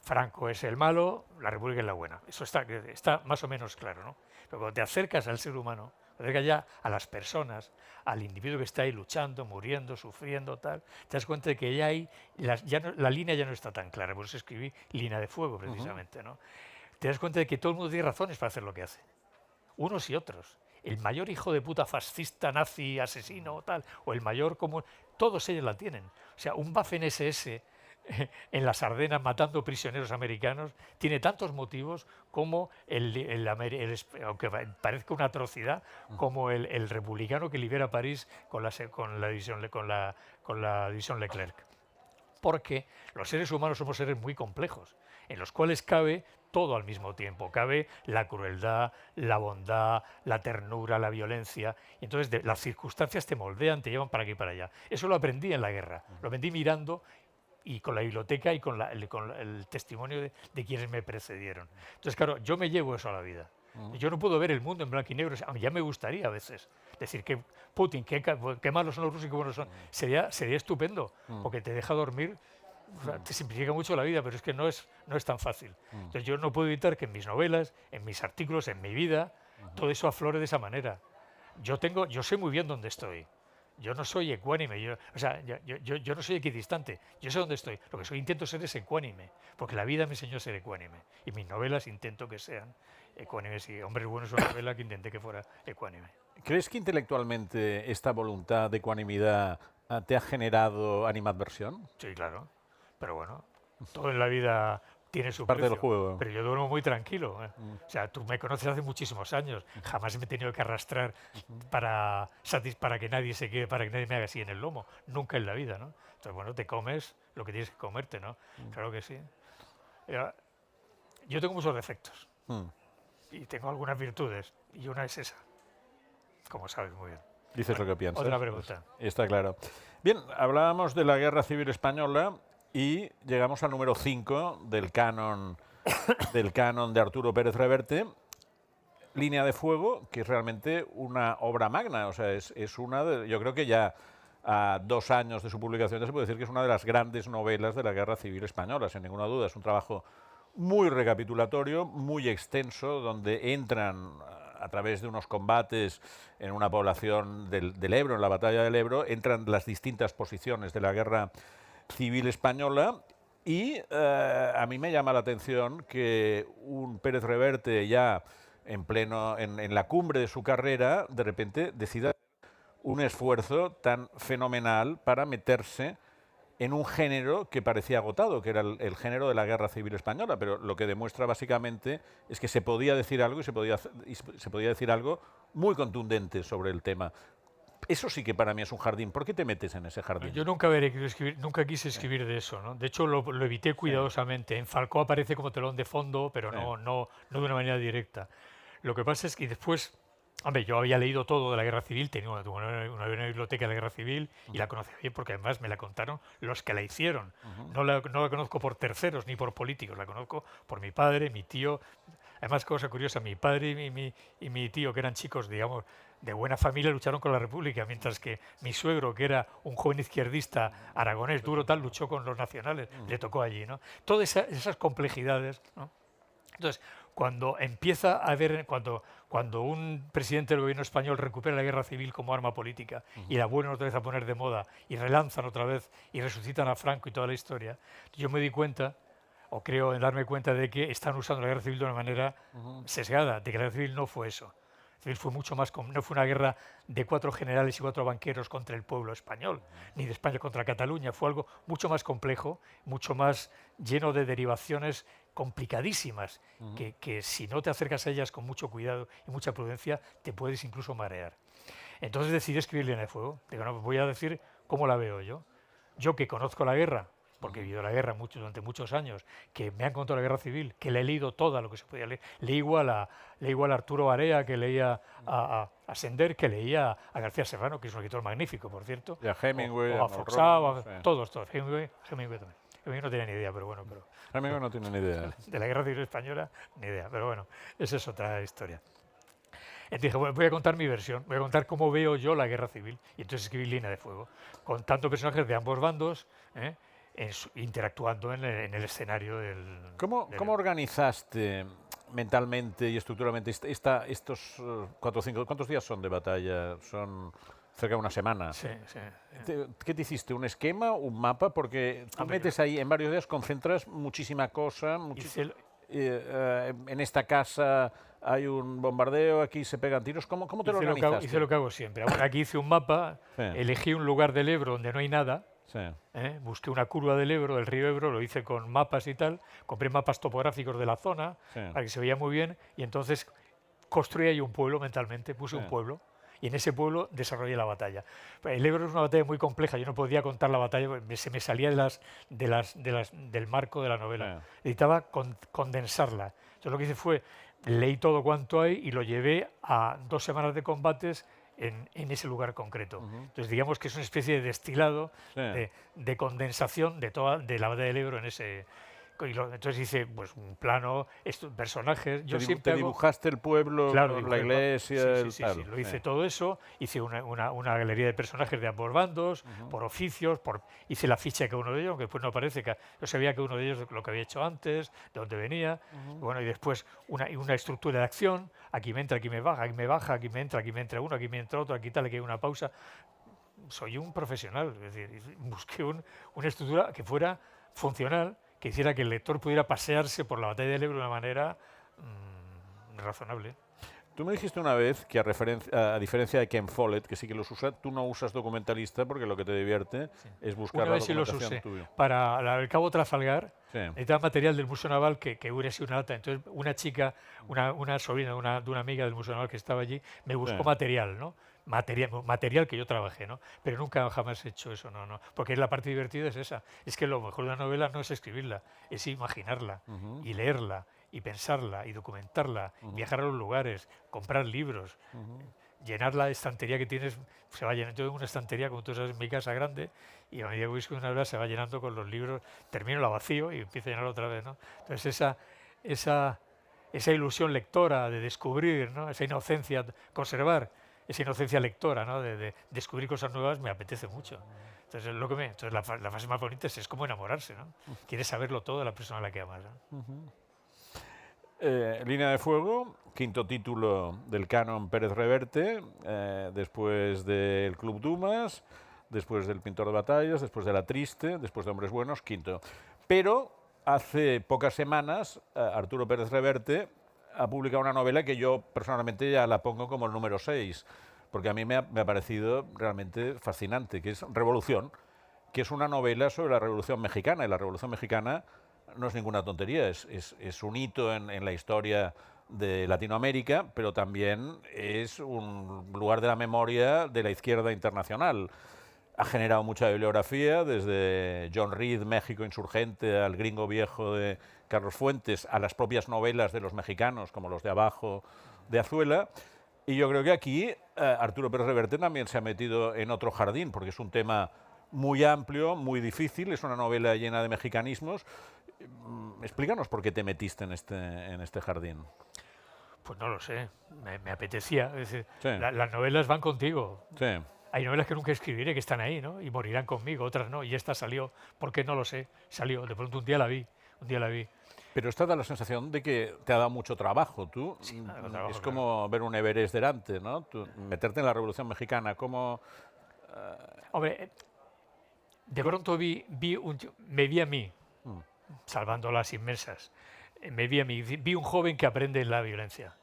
[SPEAKER 2] Franco es el malo, la República es la buena. Eso está más o menos claro, ¿no? Pero cuando te acercas al ser humano, te acercas ya a las personas, al individuo que está ahí luchando, muriendo, sufriendo, tal, te das cuenta de que ya hay, la línea ya no está tan clara. Por eso escribí Línea de Fuego, precisamente, ¿no? Te das cuenta de que todo el mundo tiene razones para hacer lo que hace. Unos y otros. El mayor hijo de puta fascista, nazi, asesino, tal, o el mayor como... Todos ellos la tienen. O sea, un Waffen-SS en las Ardenas matando prisioneros americanos tiene tantos motivos como aunque parezca una atrocidad, como el republicano que libera París con la división Leclerc. Porque los seres humanos somos seres muy complejos, en los cuales cabe todo al mismo tiempo. Cabe la crueldad, la bondad, la ternura, la violencia. Y entonces las circunstancias te moldean, te llevan para aquí y para allá. Eso lo aprendí en la guerra. Lo aprendí mirando y con la biblioteca y con el testimonio de quienes me precedieron. Entonces, claro, yo me llevo eso a la vida. Yo no puedo ver el mundo en blanco y negro. A mí ya me gustaría a veces decir que Putin, qué malos son los rusos y qué buenos son. Sería estupendo, porque te deja dormir. O sea, te simplifica mucho la vida, pero es que no es tan fácil. Entonces yo no puedo evitar que en mis novelas, en mis artículos, en mi vida, todo eso aflore de esa manera. Yo sé muy bien dónde estoy. Yo no soy ecuánime, yo no soy equidistante, yo sé dónde estoy. Lo que intento ser es ecuánime, porque la vida me enseñó a ser ecuánime. Y mis novelas intento que sean ecuánimes. Y Hombres Buenos es una novela que intenté que fuera ecuánime.
[SPEAKER 1] ¿Crees que intelectualmente esta voluntad de ecuanimidad te ha generado animadversión?
[SPEAKER 2] Sí, claro. Pero bueno, todo en la vida tiene su
[SPEAKER 1] Parte
[SPEAKER 2] precio.
[SPEAKER 1] del juego.
[SPEAKER 2] Pero yo duermo muy tranquilo. O sea, tú me conoces hace muchísimos años. Jamás me he tenido que arrastrar para que nadie se quede, para que nadie me haga así en el lomo. Nunca en la vida, ¿no? Entonces, bueno, te comes lo que tienes que comerte, ¿no? Claro que sí. Yo tengo muchos defectos. Y tengo algunas virtudes. Y una es esa. Como sabes muy bien.
[SPEAKER 1] Dices lo que piensas.
[SPEAKER 2] Otra pregunta.
[SPEAKER 1] Está claro. Bien, hablábamos de la Guerra Civil Española y llegamos al número 5 del canon de Arturo Pérez Reverte, Línea de Fuego, que es realmente una obra magna. O sea, es una de, yo creo que ya a 2 años de su publicación ya se puede decir que es una de las grandes novelas de la Guerra Civil Española, sin ninguna duda. Es un trabajo muy recapitulatorio, muy extenso, donde entran a través de unos combates en una población del Ebro, en la batalla del Ebro, entran las distintas posiciones de la Guerra Civil Española. Y a mí me llama la atención que un Pérez Reverte ya en la cumbre de su carrera, de repente decida un esfuerzo tan fenomenal para meterse en un género que parecía agotado, que era el género de la Guerra Civil Española, pero lo que demuestra básicamente es que se podía decir algo y se podía decir algo muy contundente sobre el tema. Eso sí que para mí es un jardín. ¿Por qué te metes en ese jardín?
[SPEAKER 2] Yo nunca quise escribir de eso, ¿no? De hecho, lo evité cuidadosamente. En Falcó aparece como telón de fondo, pero no de una manera directa. Lo que pasa es que después, hombre, yo había leído todo de la Guerra Civil, tenía una biblioteca de la Guerra Civil y la conocía bien porque además me la contaron los que la hicieron. No la conozco por terceros ni por políticos, la conozco por mi padre, mi tío. Además, cosa curiosa, mi padre y mi tío, que eran chicos, digamos, de buena familia, lucharon con la República, mientras que mi suegro, que era un joven izquierdista aragonés duro tal, luchó con los nacionales, le tocó allí, ¿no? Todas esas complejidades, ¿no? Entonces, cuando empieza a haber, cuando un presidente del gobierno español recupera la guerra civil como arma política y la vuelven otra vez a poner de moda y relanzan otra vez y resucitan a Franco y toda la historia, yo me di cuenta, o creo en darme cuenta de que están usando la guerra civil de una manera sesgada, de que la guerra civil no fue eso. Es decir, fue mucho más, no fue una guerra de 4 generales y 4 banqueros contra el pueblo español, ni de España contra Cataluña. Fue algo mucho más complejo, mucho más lleno de derivaciones complicadísimas, que si no te acercas a ellas con mucho cuidado y mucha prudencia, te puedes incluso marear. Entonces decidí escribir Línea de Fuego. Digo, no, voy a decir cómo la veo yo. Yo que conozco la guerra, porque he vivido la guerra durante muchos años, que me han contado la guerra civil, que la he leído toda lo que se podía leer. Leí igual a Arturo Barea, que leía a Sender, que leía a García Serrano, que es un escritor magnífico, por cierto.
[SPEAKER 1] Y a Hemingway,
[SPEAKER 2] o a Foxá,
[SPEAKER 1] sí.
[SPEAKER 2] todos. Hemingway también. Hemingway no tenía ni idea, pero bueno.
[SPEAKER 1] Hemingway no tiene ni idea.
[SPEAKER 2] De la guerra civil española, ni idea. Pero bueno, esa es otra historia. Entonces dije, bueno, voy a contar mi versión, voy a contar cómo veo yo la guerra civil. Y entonces escribí Línea de Fuego, contando personajes de ambos bandos, interactuando en el escenario del...
[SPEAKER 1] ¿Cómo organizaste mentalmente y estructuralmente estos 4 o 5... ¿Cuántos días son de batalla? Son cerca de una semana.
[SPEAKER 2] Sí.
[SPEAKER 1] ¿Qué te hiciste? ¿Un esquema? ¿Un mapa? Porque tú metes ahí, en varios días concentras muchísima cosa. En esta casa hay un bombardeo, aquí se pegan tiros. ¿Cómo te lo organizaste?
[SPEAKER 2] Hice lo que hago siempre. Bueno, aquí hice un mapa, elegí un lugar del Ebro donde no hay nada, busqué una curva del Ebro, del río Ebro, lo hice con mapas y tal, compré mapas topográficos de la zona para que se veía muy bien y entonces construí ahí un pueblo mentalmente, puse un pueblo. Y en ese pueblo desarrollé la batalla. El Ebro es una batalla muy compleja, yo no podía contar la batalla, se me salía del marco de la novela. Necesitaba condensarla. Entonces lo que hice fue, leí todo cuanto hay y lo llevé a 2 semanas de combates en ese lugar concreto. Entonces digamos que es una especie de destilado, de condensación de la batalla del Ebro en ese... Entonces hice pues un plano, personajes. Yo siempre
[SPEAKER 1] dibujaste el pueblo,
[SPEAKER 2] claro,
[SPEAKER 1] la iglesia,
[SPEAKER 2] sí, lo hice todo eso. Hice una galería de personajes de ambos bandos, por oficios, hice la ficha de cada uno de ellos, aunque después no aparece. Yo sabía que uno de ellos lo que había hecho antes, de dónde venía. Bueno, y después una estructura de acción. Aquí me entra, aquí me baja, aquí me entra uno, aquí me entra otro, aquí tal, aquí hay una pausa. Soy un profesional, es decir, busqué una estructura que fuera funcional, que hiciera que el lector pudiera pasearse por la batalla del Ebro de una manera razonable.
[SPEAKER 1] Tú me dijiste una vez que a diferencia de Ken Follett, que sí que los usa, tú no usas documentalista porque lo que te divierte es buscar la documentación tuya.
[SPEAKER 2] Para el Cabo Trafalgar, necesitaba material del Museo Naval que hubiera sido una lata. Entonces una chica, una sobrina de una amiga del Museo Naval que estaba allí, me buscó material, ¿no? Material que yo trabajé, ¿no? Pero nunca jamás he hecho eso, no. Porque la parte divertida es esa. Es que lo mejor de una novela no es escribirla, es imaginarla y leerla y pensarla y documentarla, viajar a los lugares, comprar libros, llenar la estantería que tienes, se va llenando. Yo tengo una estantería, como tú sabes, en mi casa grande, y a medida que voy escribiendo una novela se va llenando con los libros, termino la vacío y empiezo a llenarla otra vez, ¿no? Entonces esa ilusión lectora de descubrir, ¿no? Esa inocencia, conservar esa inocencia lectora, ¿no? De descubrir cosas nuevas, me apetece mucho. Entonces, la fase más bonita es como enamorarse, ¿no? Quieres saberlo todo de la persona a la que amas, ¿no?
[SPEAKER 1] Línea de Fuego, 5º título del canon Pérez Reverte, después del Club Dumas, después del Pintor de Batallas, después de La Triste, después de Hombres Buenos, 5º. Pero hace pocas semanas Arturo Pérez Reverte ha publicado una novela que yo personalmente ya la pongo como el número 6, porque a mí me ha parecido realmente fascinante, que es Revolución, que es una novela sobre la Revolución Mexicana, y la Revolución Mexicana no es ninguna tontería, es un hito en la historia de Latinoamérica, pero también es un lugar de la memoria de la izquierda internacional. Ha generado mucha bibliografía, desde John Reed, México insurgente, al Gringo Viejo de Carlos Fuentes, a las propias novelas de los mexicanos, como Los de Abajo, de Azuela. Y yo creo que aquí Arturo Pérez Reverte también se ha metido en otro jardín, porque es un tema muy amplio, muy difícil, es una novela llena de mexicanismos. Explícanos por qué te metiste en este jardín.
[SPEAKER 2] Pues no lo sé, me apetecía. Es decir, las novelas van contigo.
[SPEAKER 1] Sí.
[SPEAKER 2] Hay novelas que nunca escribiré, que están ahí, ¿no? Y morirán conmigo, otras no. Y esta salió, porque no lo sé, salió. De pronto un día la vi.
[SPEAKER 1] Pero esta da la sensación de que te ha dado mucho trabajo. Tú,
[SPEAKER 2] sí, trabajo,
[SPEAKER 1] es como ver un Everest delante, ¿no? Meterte en la Revolución Mexicana, como...
[SPEAKER 2] Hombre, de pronto me vi a mí, salvando las inmensas. Me vi a mí, vi un joven que aprende la violencia.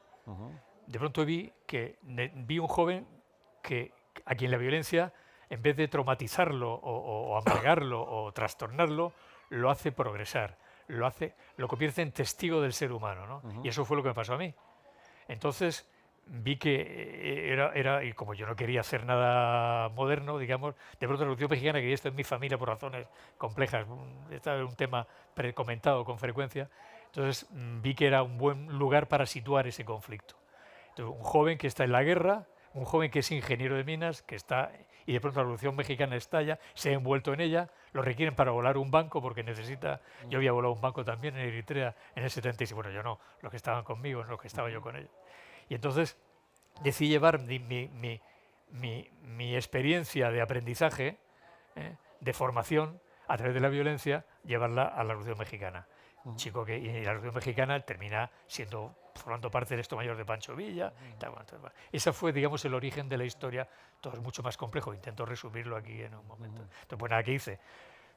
[SPEAKER 2] de pronto vi un joven a quien la violencia, en vez de traumatizarlo o amargarlo o trastornarlo, lo hace progresar, lo convierte en testigo del ser humano, ¿no? Y eso fue lo que me pasó a mí. Entonces vi que y como yo no quería hacer nada moderno, digamos, de pronto la Revolución Mexicana, que esto en mi familia por razones complejas, este es un tema comentado con frecuencia, entonces vi que era un buen lugar para situar ese conflicto. Entonces, un joven que está en la guerra, un joven que es ingeniero de minas, y de pronto la Revolución Mexicana estalla, se ha envuelto en ella, lo requieren para volar un banco porque necesita. Yo había volado un banco también en Eritrea en el 76, bueno, yo no, los que estaban conmigo, no los que estaba yo con ellos. Y entonces decidí llevar mi experiencia de aprendizaje, de formación, a través de la violencia, llevarla a la Revolución Mexicana. Un chico y la Revolución Mexicana termina formando parte del Estado Mayor de Pancho Villa. Ese fue, digamos, el origen de la historia. Todo es mucho más complejo, intento resumirlo aquí en un momento. Entonces, pues nada, ¿qué hice?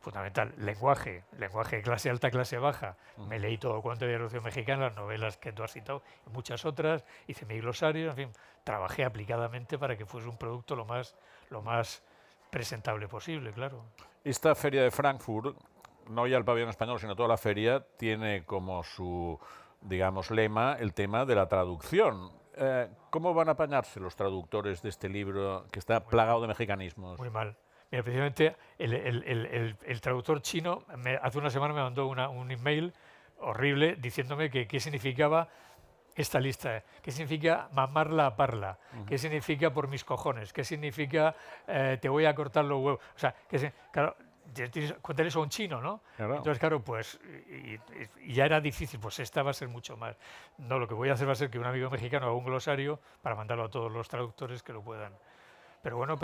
[SPEAKER 2] Fundamental, lenguaje de clase alta, clase baja. Me leí todo cuanto de la Revolución Mexicana, las novelas que tú has citado y muchas otras, hice mi glosario, en fin, trabajé aplicadamente para que fuese un producto lo más presentable posible, claro.
[SPEAKER 1] Esta feria de Frankfurt, no ya el pabellón español, sino toda la feria, tiene como su, digamos, lema el tema de la traducción. ¿Cómo van a apañarse los traductores de este libro que está plagado de mexicanismos?
[SPEAKER 2] Muy mal. Mira, precisamente el traductor chino hace una semana me mandó un email horrible diciéndome que qué significaba esta lista, qué significa mamarla a parla, qué significa por mis cojones, qué significa te voy a cortar los huevos. O sea, claro, cuéntale eso a un chino, ¿no?
[SPEAKER 1] Claro.
[SPEAKER 2] Entonces, claro, pues y ya era difícil, pues esta va a ser mucho más. No, lo que voy a hacer va a ser que un amigo mexicano haga un glosario para mandarlo a todos los traductores que lo puedan. Pero bueno,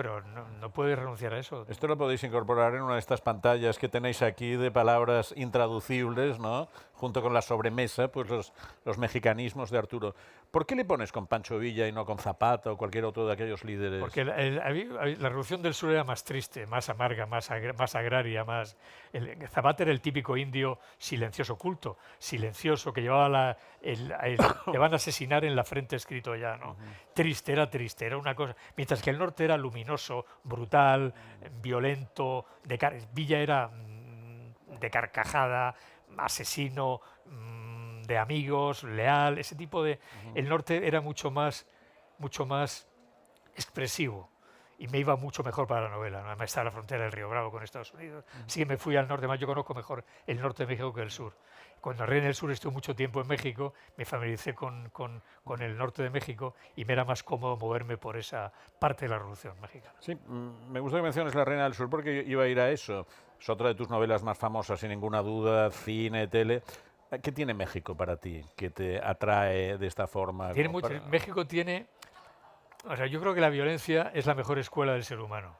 [SPEAKER 2] no puedes renunciar a eso.
[SPEAKER 1] Esto lo podéis incorporar en una de estas pantallas que tenéis aquí de palabras intraducibles, ¿no? Junto con la sobremesa, pues los mexicanismos de Arturo. ¿Por qué le pones con Pancho Villa y no con Zapata o cualquier otro de aquellos líderes?
[SPEAKER 2] Porque la Revolución del Sur era más triste, más amarga, más agraria, más... Zapata era el típico indio silencioso, culto, silencioso, que llevaba le van a asesinar en la frente escrito ya, ¿no? Triste, era una cosa... Mientras que el norte era luminoso, brutal, violento, Villa era de carcajada, asesino, de amigos, leal, ese tipo de... El norte era mucho más expresivo y me iba mucho mejor para la novela, ¿no? Además está a la frontera del Río Bravo con Estados Unidos, así que me fui al norte, más yo conozco mejor el norte de México que el sur. Cuando en el sur estuve mucho tiempo en México, me familiaricé con el norte de México y me era más cómodo moverme por esa parte de la Revolución Mexicana.
[SPEAKER 1] Sí, me gusta que menciones La Reina del Sur porque iba a ir a eso. Es otra de tus novelas más famosas, sin ninguna duda, cine, tele. ¿Qué tiene México para ti que te atrae de esta forma?
[SPEAKER 2] México tiene... O sea, yo creo que la violencia es la mejor escuela del ser humano.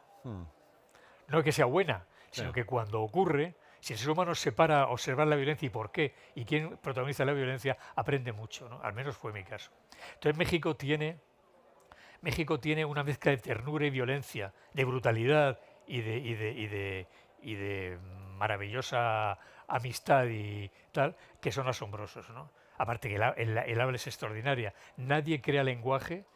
[SPEAKER 2] No que sea buena, sino que cuando ocurre, si el ser humano se para a observar la violencia y por qué, y quién protagoniza la violencia, aprende mucho, ¿no? Al menos fue mi caso. Entonces México tiene una mezcla de ternura y violencia, de brutalidad y de maravillosa amistad y tal, que son asombrosos, ¿no? Aparte que el habla es extraordinaria. Nadie crea lenguaje,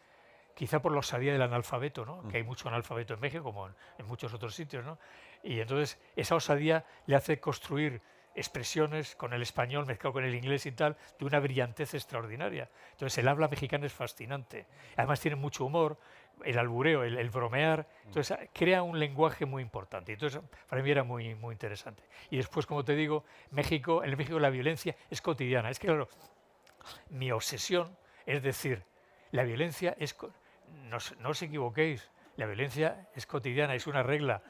[SPEAKER 2] quizá por la osadía del analfabeto, ¿no? Que hay mucho analfabeto en México, como en muchos otros sitios, ¿no? Y entonces esa osadía le hace construir expresiones con el español mezclado con el inglés y tal, de una brillantez extraordinaria. Entonces el habla mexicana es fascinante. Además tiene mucho humor, el albureo, el bromear, entonces crea un lenguaje muy importante. Entonces para mí era muy, muy interesante. Y después, como te digo, en México la violencia es cotidiana. Es que, claro, mi obsesión es decir, la violencia es... No os equivoquéis, la violencia es cotidiana, es una regla.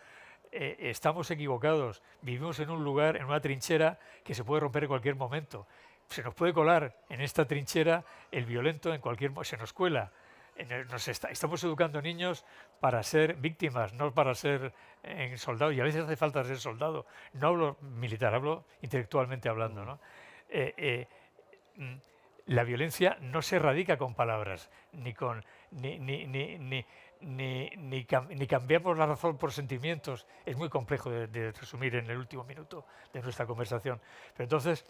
[SPEAKER 2] Estamos equivocados, vivimos en un lugar, en una trinchera que se puede romper en cualquier momento. Se nos puede colar en esta trinchera el violento en cualquier momento, se nos cuela. Estamos educando niños para ser víctimas, no para ser soldados, y a veces hace falta ser soldado. No hablo militar, hablo intelectualmente hablando, ¿no? La violencia no se erradica con palabras, ni cambiamos la razón por sentimientos. Es muy complejo de resumir en el último minuto de nuestra conversación. Pero entonces,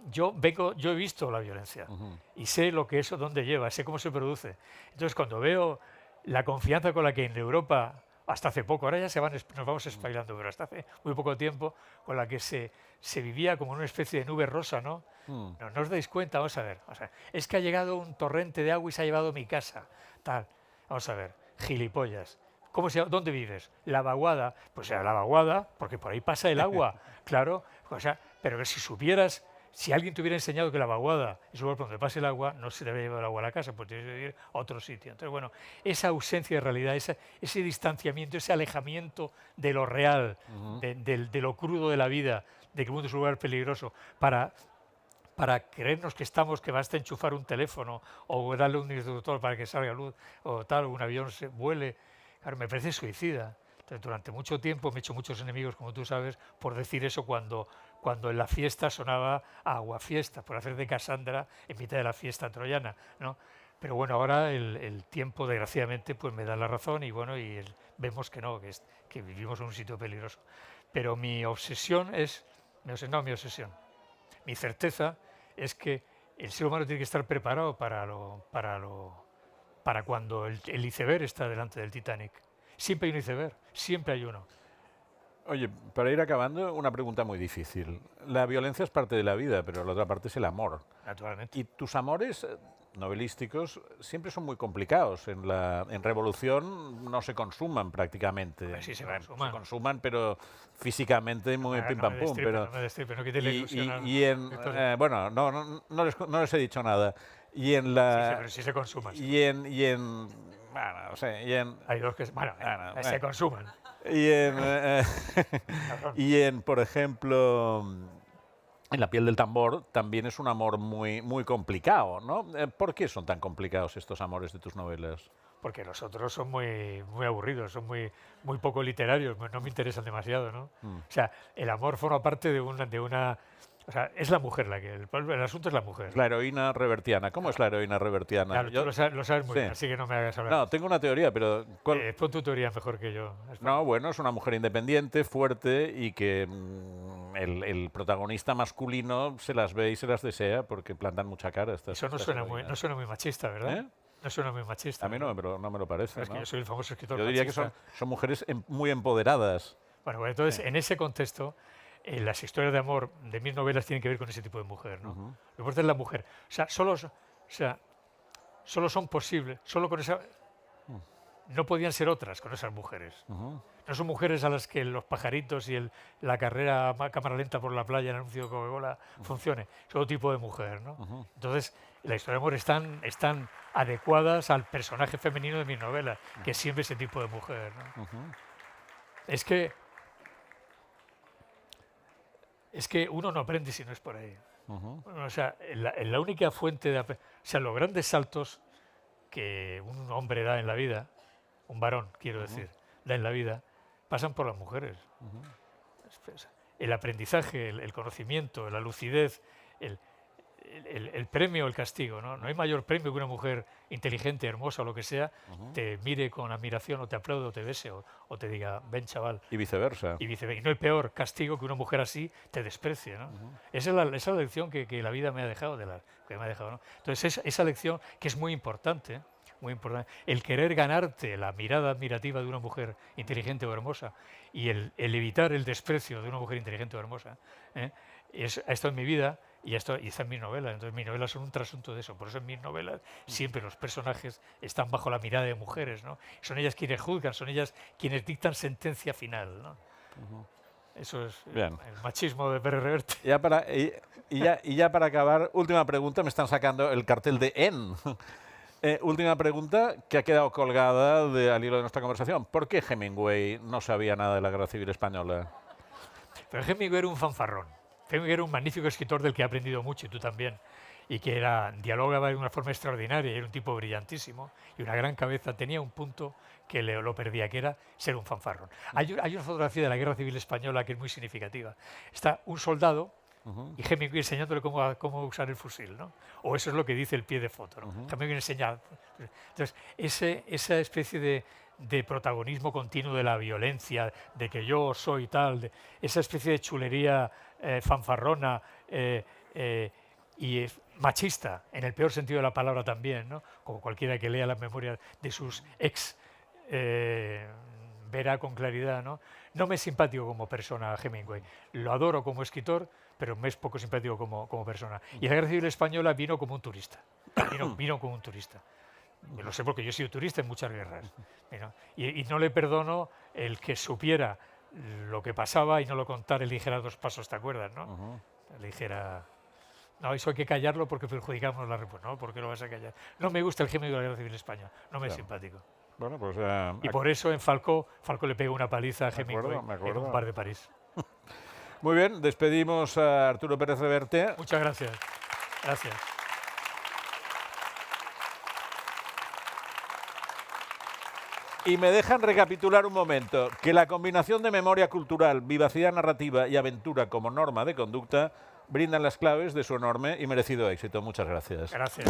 [SPEAKER 2] yo he visto la violencia y sé lo que eso, dónde lleva, sé cómo se produce. Entonces, cuando veo la confianza con la que en Europa, hasta hace poco, ahora ya nos vamos espabilando, pero hasta hace muy poco tiempo, con la que se vivía como una especie de nube rosa, ¿no? No os dais cuenta, vamos a ver. O sea, es que ha llegado un torrente de agua y se ha llevado mi casa, tal. Vamos a ver, gilipollas. ¿Dónde vives? La vaguada. Pues la vaguada, porque por ahí pasa el agua, claro. O sea, pero que si supieras, si alguien te hubiera enseñado que la vaguada es un lugar por donde pasa el agua, no se debe llevar el agua a la casa, pues tienes que ir a otro sitio. Entonces, bueno, esa ausencia de realidad, ese distanciamiento, ese alejamiento de lo real, de lo crudo de la vida, de que el mundo es un lugar peligroso, para creernos que basta enchufar un teléfono o darle un interruptor para que salga luz o tal, o un avión se vuele. Claro, me parece suicida. Entonces, durante mucho tiempo me he hecho muchos enemigos, como tú sabes, por decir eso cuando en la fiesta sonaba aguafiesta, por hacer de Casandra en mitad de la fiesta troyana, ¿no? Pero bueno, ahora el tiempo, desgraciadamente, pues me da la razón y bueno, vemos que no, que vivimos en un sitio peligroso. Pero mi obsesión es, mi obsesión, mi certeza es que el ser humano tiene que estar preparado para cuando el iceberg está delante del Titanic. Siempre hay un iceberg, siempre hay uno.
[SPEAKER 1] Oye, para ir acabando, una pregunta muy difícil. La violencia es parte de la vida, pero la otra parte es el amor.
[SPEAKER 2] Naturalmente.
[SPEAKER 1] Y tus amores novelísticos siempre son muy complicados. En Revolución no se consuman prácticamente.
[SPEAKER 2] Pues sí, se
[SPEAKER 1] consuman, pero físicamente muy pim pam pum. Pero
[SPEAKER 2] no quite la ilusión.
[SPEAKER 1] Bueno, no les he dicho nada. Y en la.
[SPEAKER 2] Sí, pero sí se consuman. Sí.
[SPEAKER 1] Bueno, no sé,
[SPEAKER 2] hay dos que se consuman.
[SPEAKER 1] Por ejemplo, en La piel del tambor también es un amor muy, muy complicado, ¿no? ¿Por qué son tan complicados estos amores de tus novelas?
[SPEAKER 2] Porque los otros son muy, muy aburridos, son muy, muy poco literarios, no me interesan demasiado, ¿no? O sea, el amor forma parte de una o sea, es la mujer el asunto es la mujer.
[SPEAKER 1] La heroína revertiana. ¿Cómo es la heroína revertiana?
[SPEAKER 2] Claro, tú lo sabes muy bien, así que no me hagas hablar.
[SPEAKER 1] No, tengo una teoría, pero...
[SPEAKER 2] Pon tu teoría mejor que yo.
[SPEAKER 1] No, bueno, es una mujer independiente, fuerte y que el protagonista masculino se las ve y se las desea porque plantan mucha cara.
[SPEAKER 2] Eso no suena muy machista, ¿verdad?
[SPEAKER 1] ¿Eh?
[SPEAKER 2] No suena muy machista.
[SPEAKER 1] A mí no me lo parece.
[SPEAKER 2] Es que yo soy el famoso escritor
[SPEAKER 1] Yo diría
[SPEAKER 2] machista.
[SPEAKER 1] que son mujeres muy empoderadas.
[SPEAKER 2] Bueno, entonces, en ese contexto, las historias de amor de mis novelas tienen que ver con ese tipo de mujer, ¿no? Lo importante es la mujer. O sea, solo son posibles, solo con esa... No podían ser otras con esas mujeres. No son mujeres a las que los pajaritos y la carrera a cámara lenta por la playa en el anuncio de Coca-Cola funcione. Es otro tipo de mujer, ¿no? Entonces, la historia de amor están adecuadas al personaje femenino de mis novelas, que es siempre ese tipo de mujer, ¿no? Es que uno no aprende si no es por ahí. O sea, la única fuente o sea, los grandes saltos que un hombre da en la vida, un varón, quiero decir, da en la vida, pasan por las mujeres. El aprendizaje, el conocimiento, la lucidez, el premio o el castigo, ¿no? No hay mayor premio que una mujer inteligente, hermosa o lo que sea, te mire con admiración o te aplaude o te bese o te diga, ven chaval.
[SPEAKER 1] Y viceversa.
[SPEAKER 2] Y no hay peor castigo que una mujer así te desprecie, ¿no? Esa es la lección que la vida me ha dejado, ¿no? Entonces esa lección que es muy importante, el querer ganarte la mirada admirativa de una mujer inteligente o hermosa y el evitar el desprecio de una mujer inteligente o hermosa, esto en mi vida y está en mis novelas. Entonces mis novelas son un trasunto de eso. Por eso en mis novelas siempre los personajes están bajo la mirada de mujeres, ¿no? Son ellas quienes juzgan, son ellas quienes dictan sentencia final, ¿no? Eso es el machismo de Pérez Reverte.
[SPEAKER 1] Ya para acabar, última pregunta, me están sacando el cartel de N. Última pregunta que ha quedado colgada al hilo de nuestra conversación. ¿Por qué Hemingway no sabía nada de la Guerra Civil Española?
[SPEAKER 2] Pero Hemingway era un fanfarrón. Hemingway era un magnífico escritor del que he aprendido mucho, y tú también, y que dialogaba de una forma extraordinaria, era un tipo brillantísimo y una gran cabeza. Tenía un punto que lo perdía, que era ser un fanfarrón. Hay una fotografía de la Guerra Civil Española que es muy significativa. Está un soldado y Hemingway enseñándole cómo usar el fusil, ¿no? O eso es lo que dice el pie de foto, ¿no? Hemingway enseña. Entonces, esa especie de protagonismo continuo de la violencia, de que yo soy tal, esa especie de chulería fanfarrona, y es machista, en el peor sentido de la palabra también, ¿no? Como cualquiera que lea las memorias de sus ex verá con claridad, ¿no? No me es simpático como persona Hemingway, lo adoro como escritor, pero me es poco simpático como persona. Y la Guerra Civil Española vino como un turista, vino como un turista. Yo lo sé porque yo he sido turista en muchas guerras. Y no le perdono el que supiera lo que pasaba y no lo contara y le dijera 2 pasos, ¿te acuerdas? ¿No? Le dijera, no, eso hay que callarlo porque perjudicamos la respuesta. No, ¿por qué lo vas a callar? No me gusta el Hemingway de la Guerra Civil Española, no me es simpático.
[SPEAKER 1] Bueno, pues,
[SPEAKER 2] y por eso en Falcó le pegó una paliza a Hemingway
[SPEAKER 1] me acuerdo.
[SPEAKER 2] en un bar de París.
[SPEAKER 1] Muy bien, despedimos a Arturo Pérez Reverte.
[SPEAKER 2] Muchas gracias. Gracias.
[SPEAKER 1] Y me dejan recapitular un momento, que la combinación de memoria cultural, vivacidad narrativa y aventura como norma de conducta brindan las claves de su enorme y merecido éxito. Muchas gracias.
[SPEAKER 2] Gracias.